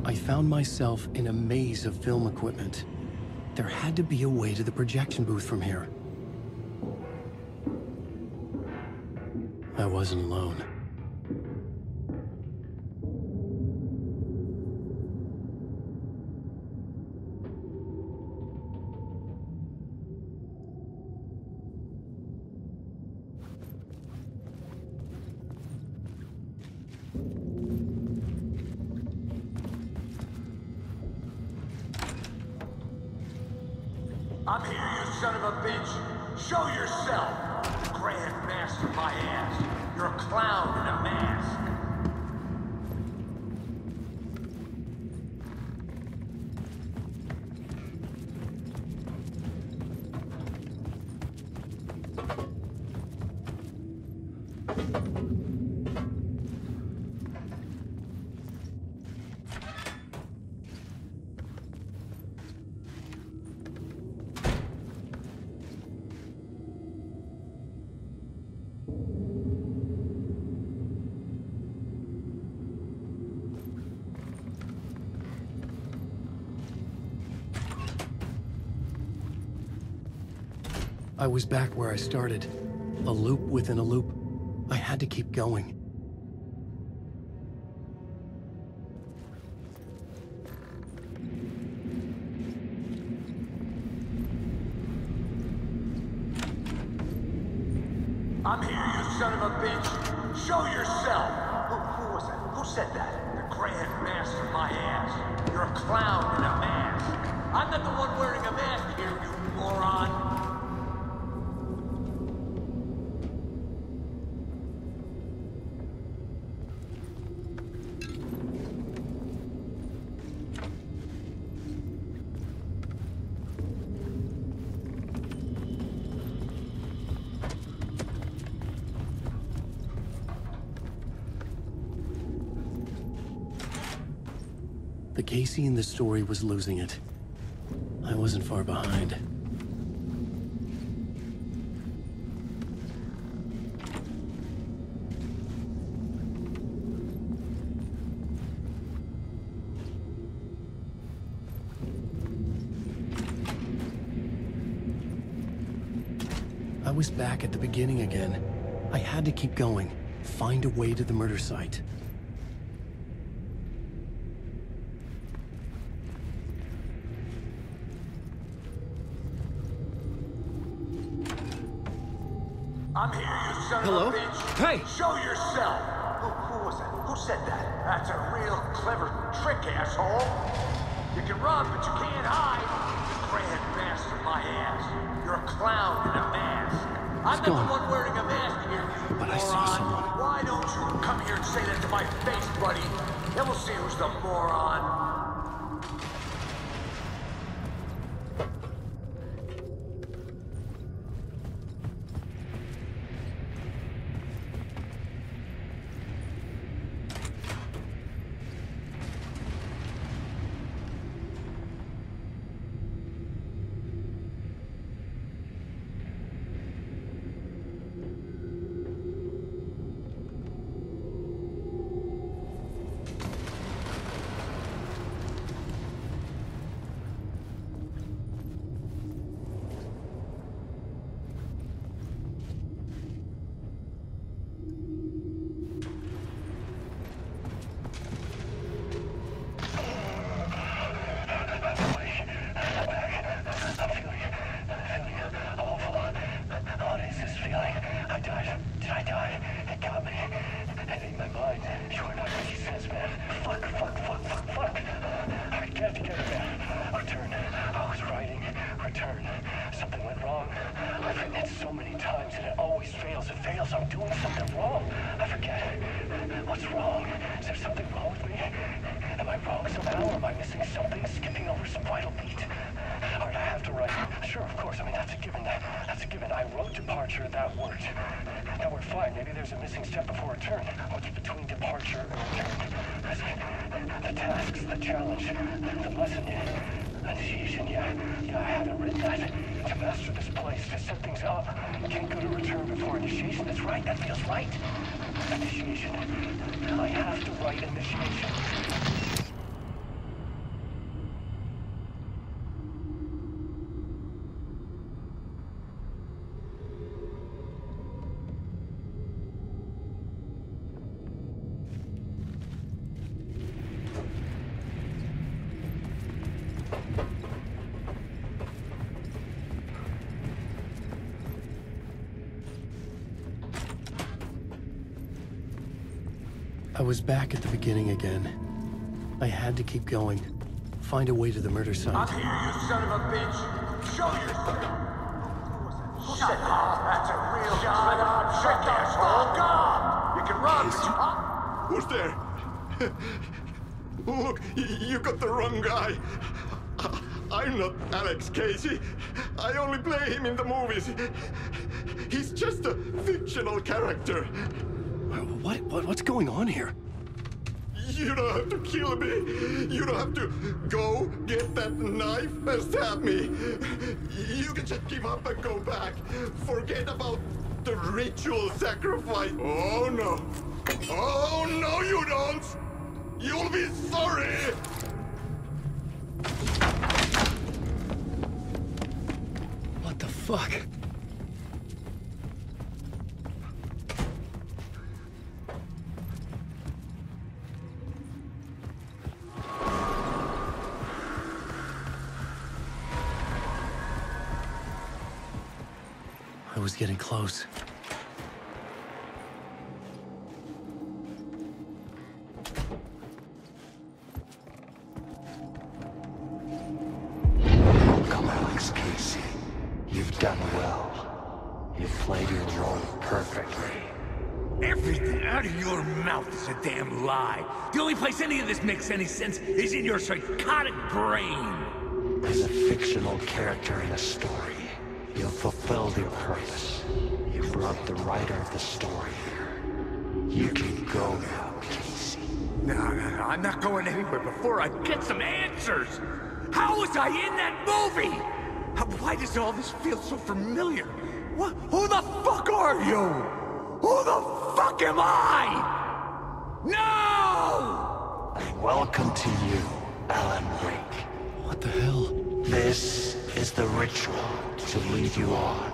I found myself in a maze of film equipment. There had to be a way to the projection booth from here. I wasn't alone. I'm here, you son of a bitch. Show yourself. The Grand Master my ass. You're a clown in a mask. I was back where I started. A loop within a loop. I had to keep going. I'm here, you son of a bitch. Show yourself. Who was that? Who said that? The Grand Master my ass. You're a clown in a mask. I'm not the one wearing a mask here, you moron. The Casey in the story was losing it. I wasn't far behind. I was back at the beginning again. I had to keep going, find a way to the murder site. I'm here, you son Hello? of a bitch. Hey! Show yourself. Who was that? Who said that? That's a real clever trick, asshole. You can run, but you can't hide. The Grand Master my ass. You're a clown in a mask. I'm not the one wearing a mask here, you But moron. I saw someone. Why don't you come here and say that to my face, buddy? Then we'll see who's the moron. I was back at the beginning again. I had to keep going. Find a way to the murder site. I'm here, you son of a bitch! Show yourself! Shut up! That's a real shut up! Shut the fuck up! You can run, but you... Who's there? Look, you got the wrong guy. I'm not Alex Casey. I only play him in the movies. He's just a fictional character. What's going on here? You don't have to kill me. You don't have to go get that knife and stab me. You can just give up and go back. Forget about the ritual sacrifice. Oh no. Oh no, you don't. You'll be sorry. What the fuck? I was getting close. Welcome, Alex Casey. You've done well. You've played your role perfectly. Everything out of your mouth is a damn lie. The only place any of this makes any sense is in your psychotic brain. As a fictional character in a story, you've fulfilled your purpose. You brought the writer of the story here. You can go now, Casey. No, I'm not going anywhere before I get some answers. How was I in that movie? Why does all this feel so familiar? What? Who the fuck are you? Who the fuck am I? No! And welcome to you, Alan Wake. What the hell? This is the ritual to lead you on.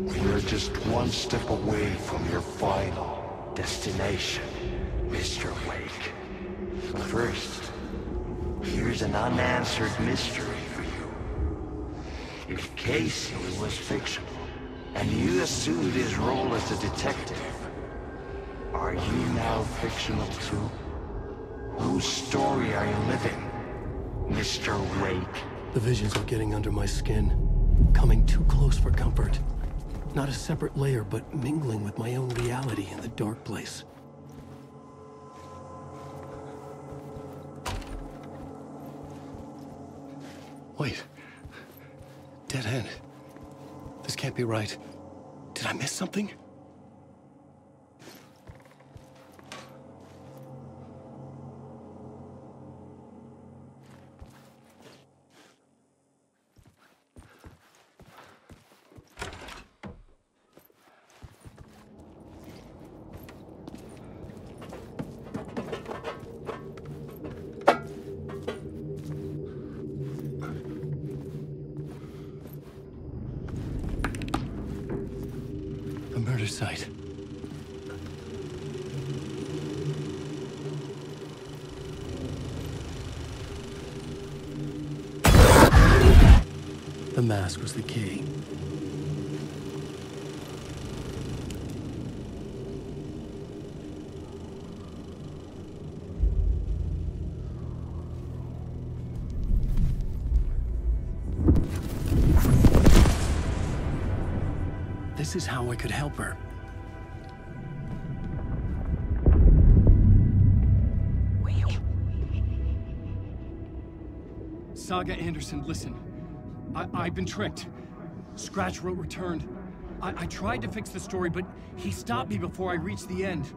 We're just one step away from your final destination, Mr. Wake. But first, here's an unanswered mystery for you. If Casey was fictional, and you assumed his role as a detective, are you now fictional too? Whose story are you living, Mr. Wake? The visions are getting under my skin. Coming too close for comfort. Not a separate layer, but mingling with my own reality in the dark place. Wait. Dead end. This can't be right. Did I miss something? Site. The mask was the key. This is how I could help her. Saga Anderson, listen. I've been tricked. Scratch wrote returned. I tried to fix the story, but he stopped me before I reached the end.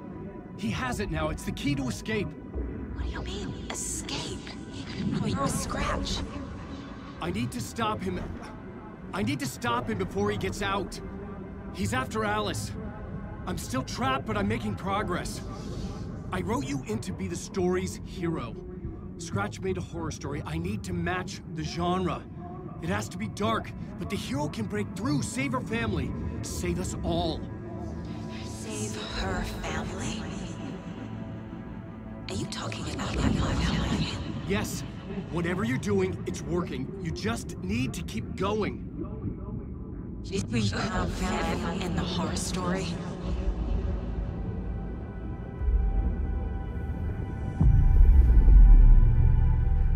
He has it now. It's the key to escape. What do you mean, escape? Probably no Scratch. I need to stop him. I need to stop him before he gets out. He's after Alice. I'm still trapped, but I'm making progress. I wrote you in to be the story's hero. Scratch made a horror story. I need to match the genre. It has to be dark, but the hero can break through, save her family, save us all. Save her family? Are you talking about my family? Yes, Whatever you're doing, it's working. You just need to keep going. Did we found value in the horror story?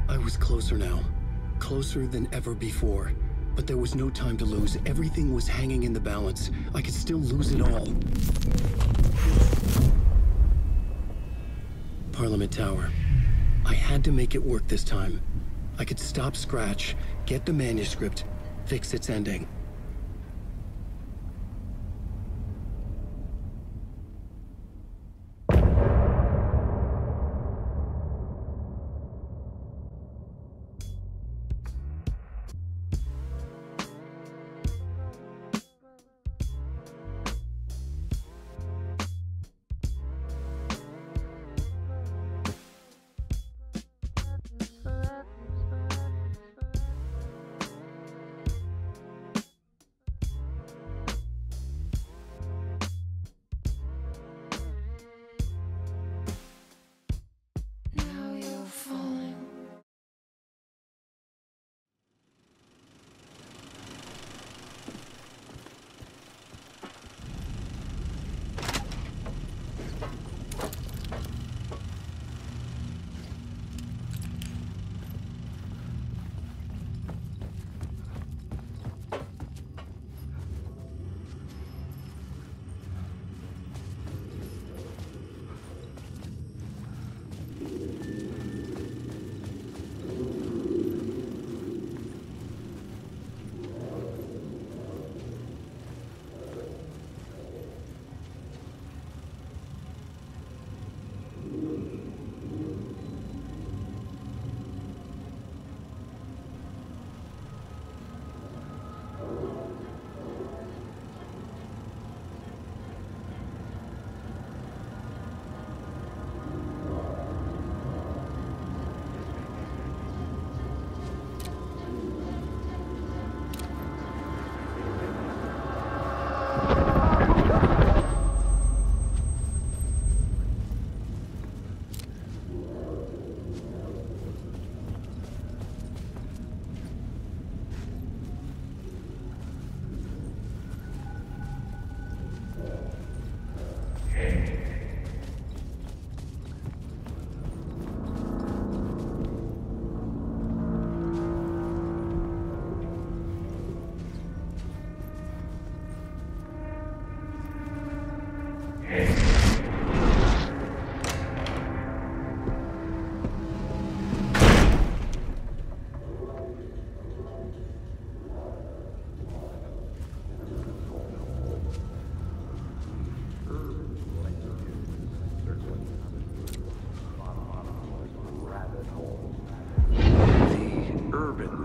I was closer now. Closer than ever before. But there was no time to lose. Everything was hanging in the balance. I could still lose it all. Parliament Tower. I had to make it work this time. I could stop Scratch, get the manuscript, fix its ending.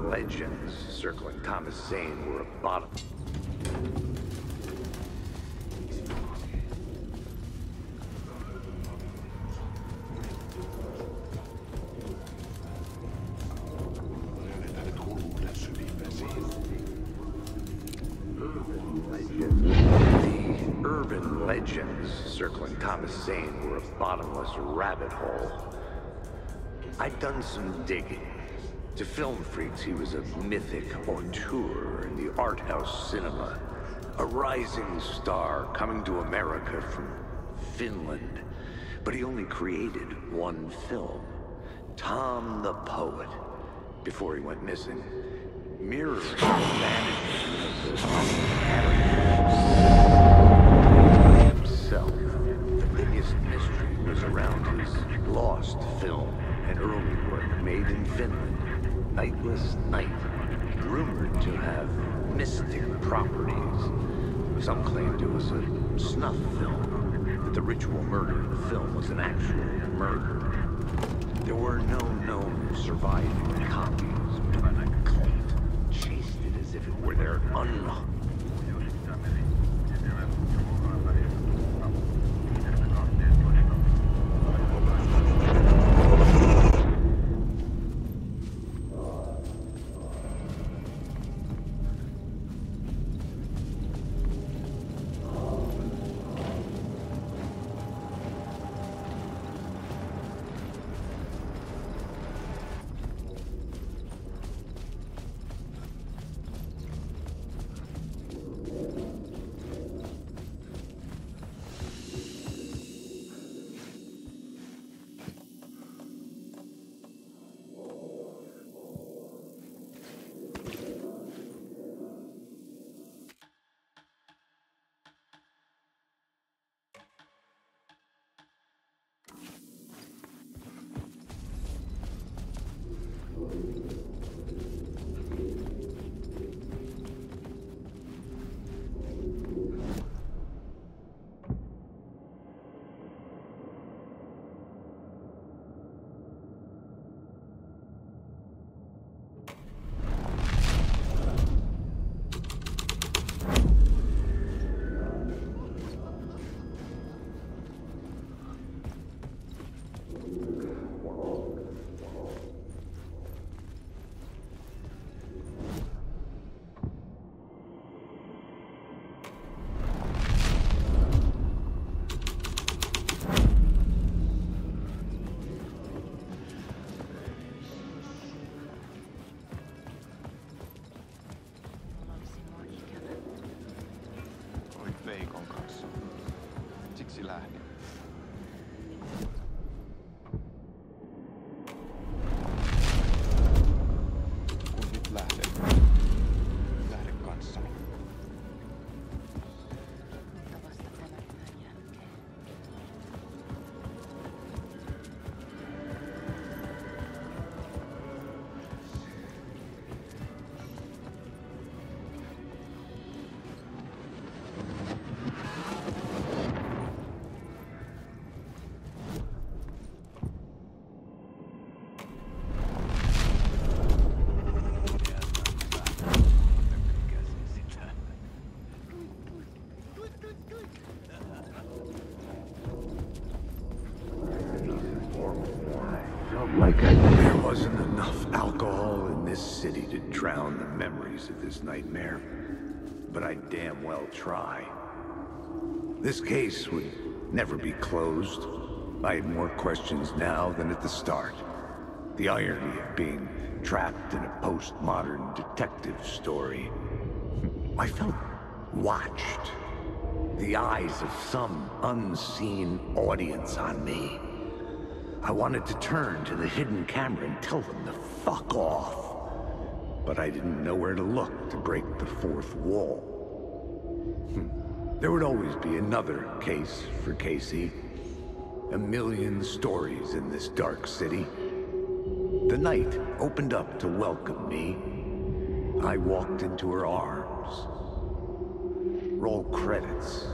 Legends circling Thomas Zane were a bottom. The urban legends circling Thomas Zane were a bottomless rabbit hole. I'd done some digging. To film freaks, he was a mythic auteur in the art house cinema. A rising star coming to America from Finland. But he only created one film. Tom the Poet. Before he went missing. Mirroring the vanity of the himself. The biggest mystery was around his lost film. An early work made in Finland. Nightless Night, rumored to have mystic properties. Some claimed it was a snuff film, that the ritual murder in the film was an actual murder. There were no known surviving copies, but the cult chased it as if it were their miksi lähdin. Kun nyt lähden. Lähde kanssani. Mutta vasta tämän yön jälkeen. There wasn't enough alcohol in this city to drown the memories of this nightmare, but I'd damn well try. This case would never be closed. I had more questions now than at the start. The irony of being trapped in a postmodern detective story. I felt watched. The eyes of some unseen audience on me. I wanted to turn to the hidden camera and tell them to fuck off. But I didn't know where to look to break the fourth wall. There would always be another case for Casey. A million stories in this dark city. The night opened up to welcome me. I walked into her arms. Roll credits.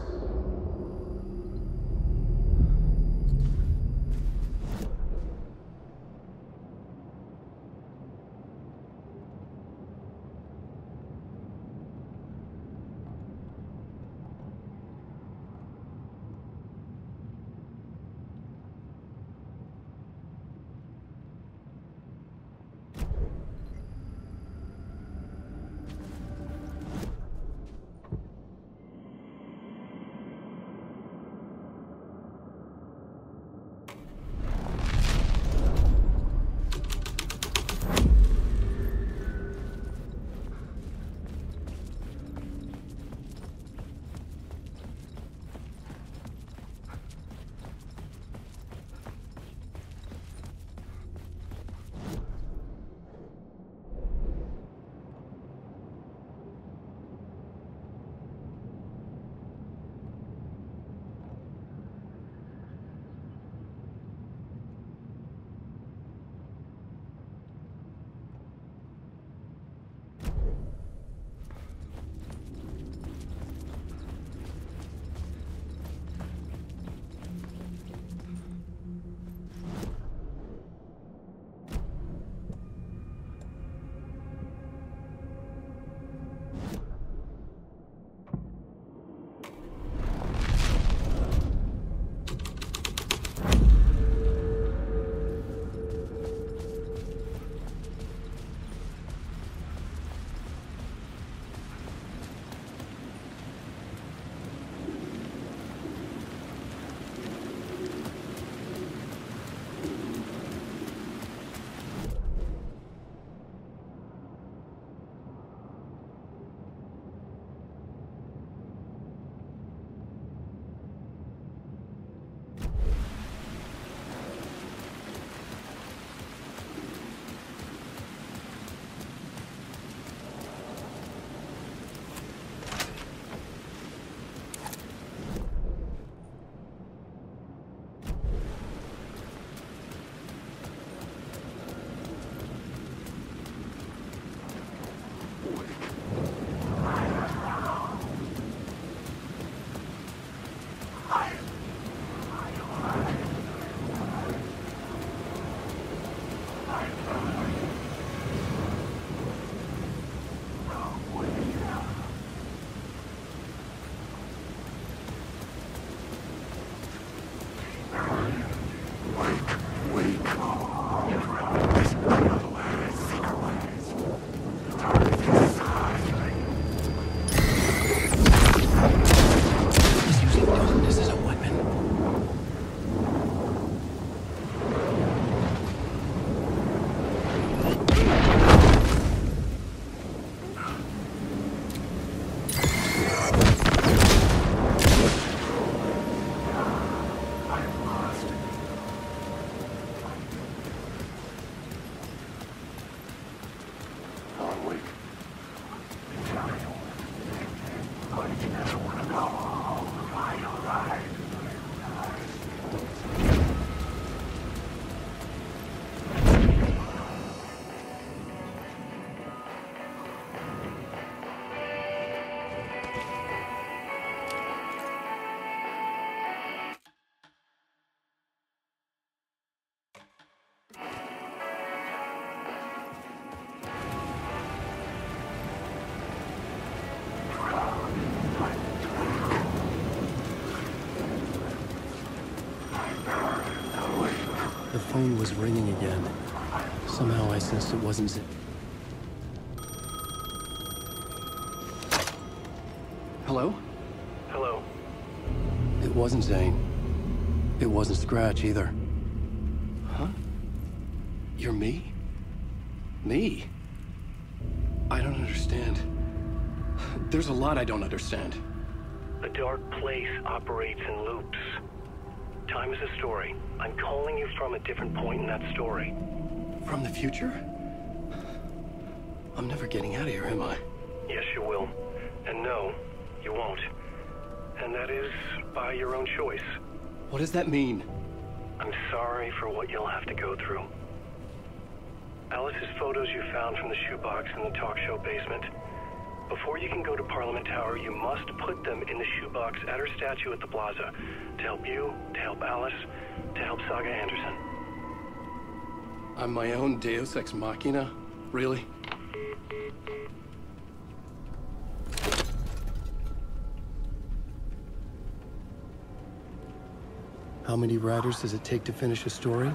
phone was ringing again. Somehow I sensed it wasn't... Hello? Hello. It wasn't Zane. It wasn't Scratch either. Huh? You're me? Me? I don't understand. There's a lot I don't understand. The dark place operates in loops. Time is a story. I'm calling you from a different point in that story. From the future? I'm never getting out of here, am I? Yes, you will. And no, you won't. And that is by your own choice. What does that mean? I'm sorry for what you'll have to go through. Alice's photos you found from the shoebox in the talk show basement. Before you can go to Parliament Tower, you must put them in the shoebox at her statue at the plaza. To help you, to help Alice, to help Saga Anderson. I'm my own Deus Ex Machina? Really? How many writers does it take to finish a story?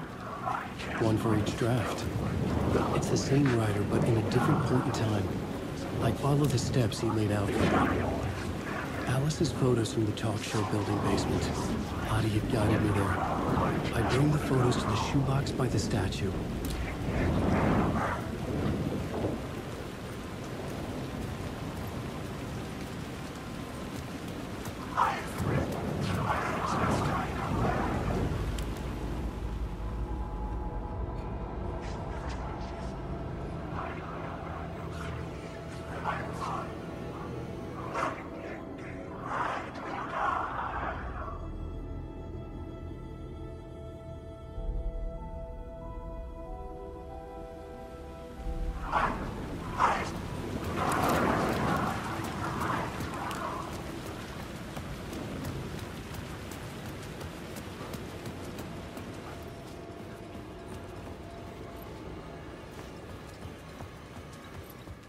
One for each draft. It's the same writer, but in a different point in time. I follow the steps he laid out for me. Alice's photos from the talk show building basement. Adi had guided me there. I bring the photos to the shoebox by the statue.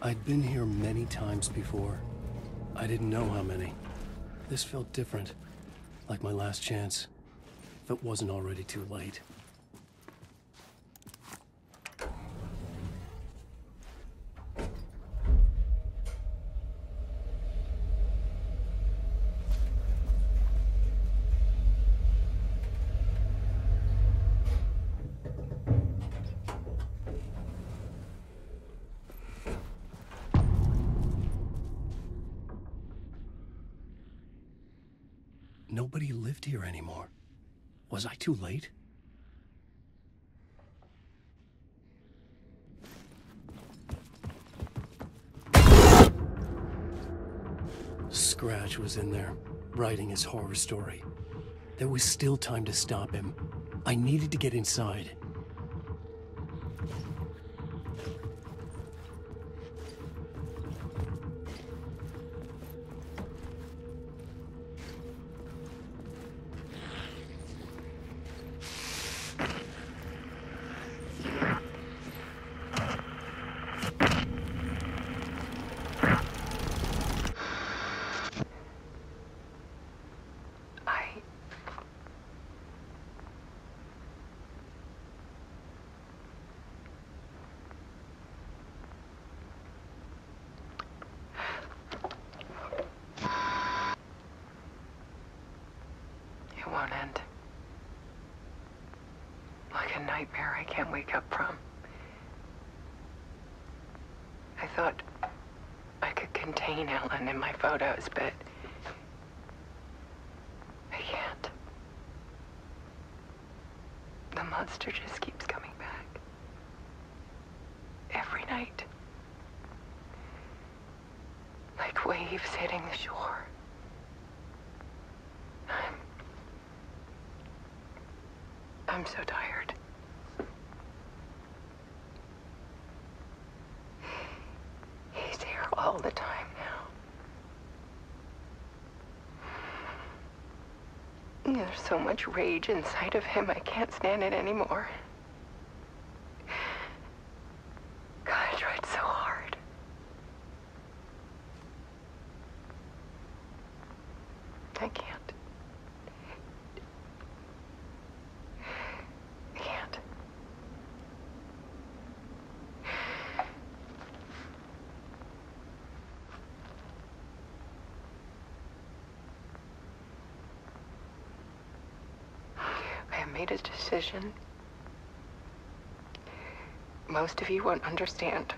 I'd been here many times before. I didn't know how many. This felt different, like my last chance, if it wasn't already too late. Nobody lived here anymore. Was I too late? Scratch was in there, writing his horror story. There was still time to stop him. I needed to get inside. Won't end. Like a nightmare I can't wake up from. I thought I could contain Ellen in my photos, but I can't. The monster just keeps coming back. Every night. Like waves hitting the shore. I'm so tired. He's here all the time now. There's so much rage inside of him, I can't stand it anymore. God, I tried so hard. I can't. made a decision. Most of you won't understand.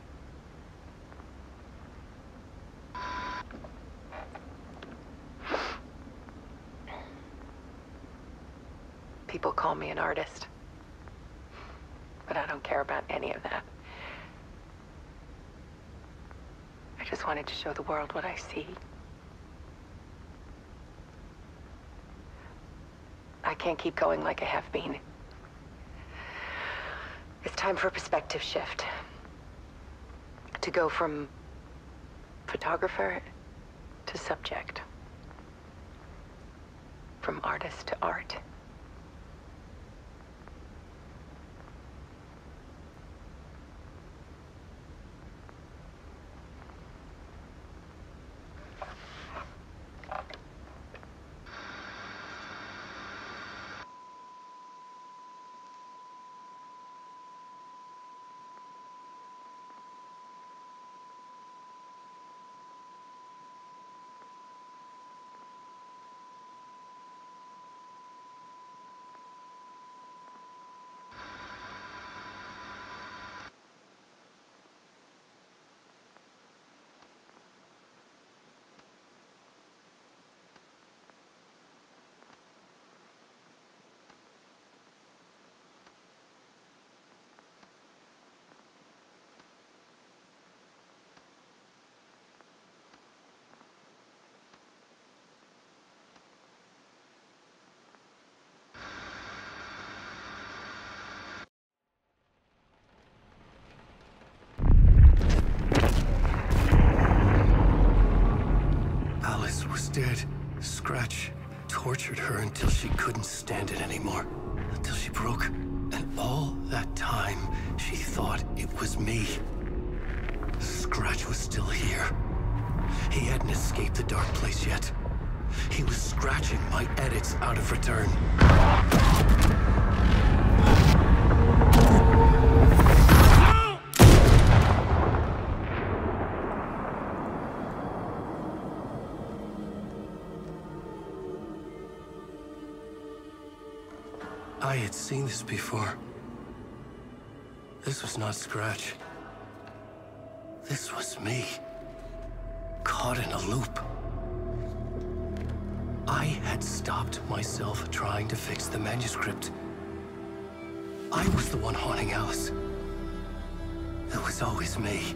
People call me an artist, but I don't care about any of that. I just wanted to show the world what I see. I can't keep going like I have been. It's time for a perspective shift. To go from photographer to subject. From artist to art. Dead. Scratch tortured her until she couldn't stand it anymore. Until she broke. And all that time, she thought it was me. Scratch was still here. He hadn't escaped the dark place yet. He was scratching my edits out of return. I had seen this before. This was not Scratch. This was me. Caught in a loop. I had stopped myself trying to fix the manuscript. I was the one haunting Alice. It was always me.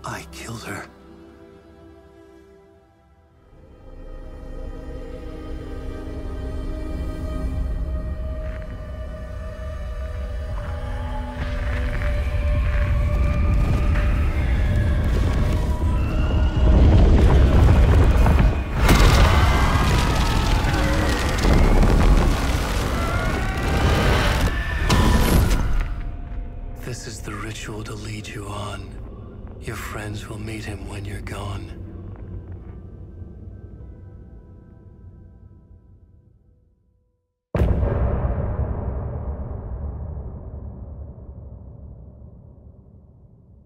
I killed her. This is the ritual to lead you on. Your friends will meet him when you're gone.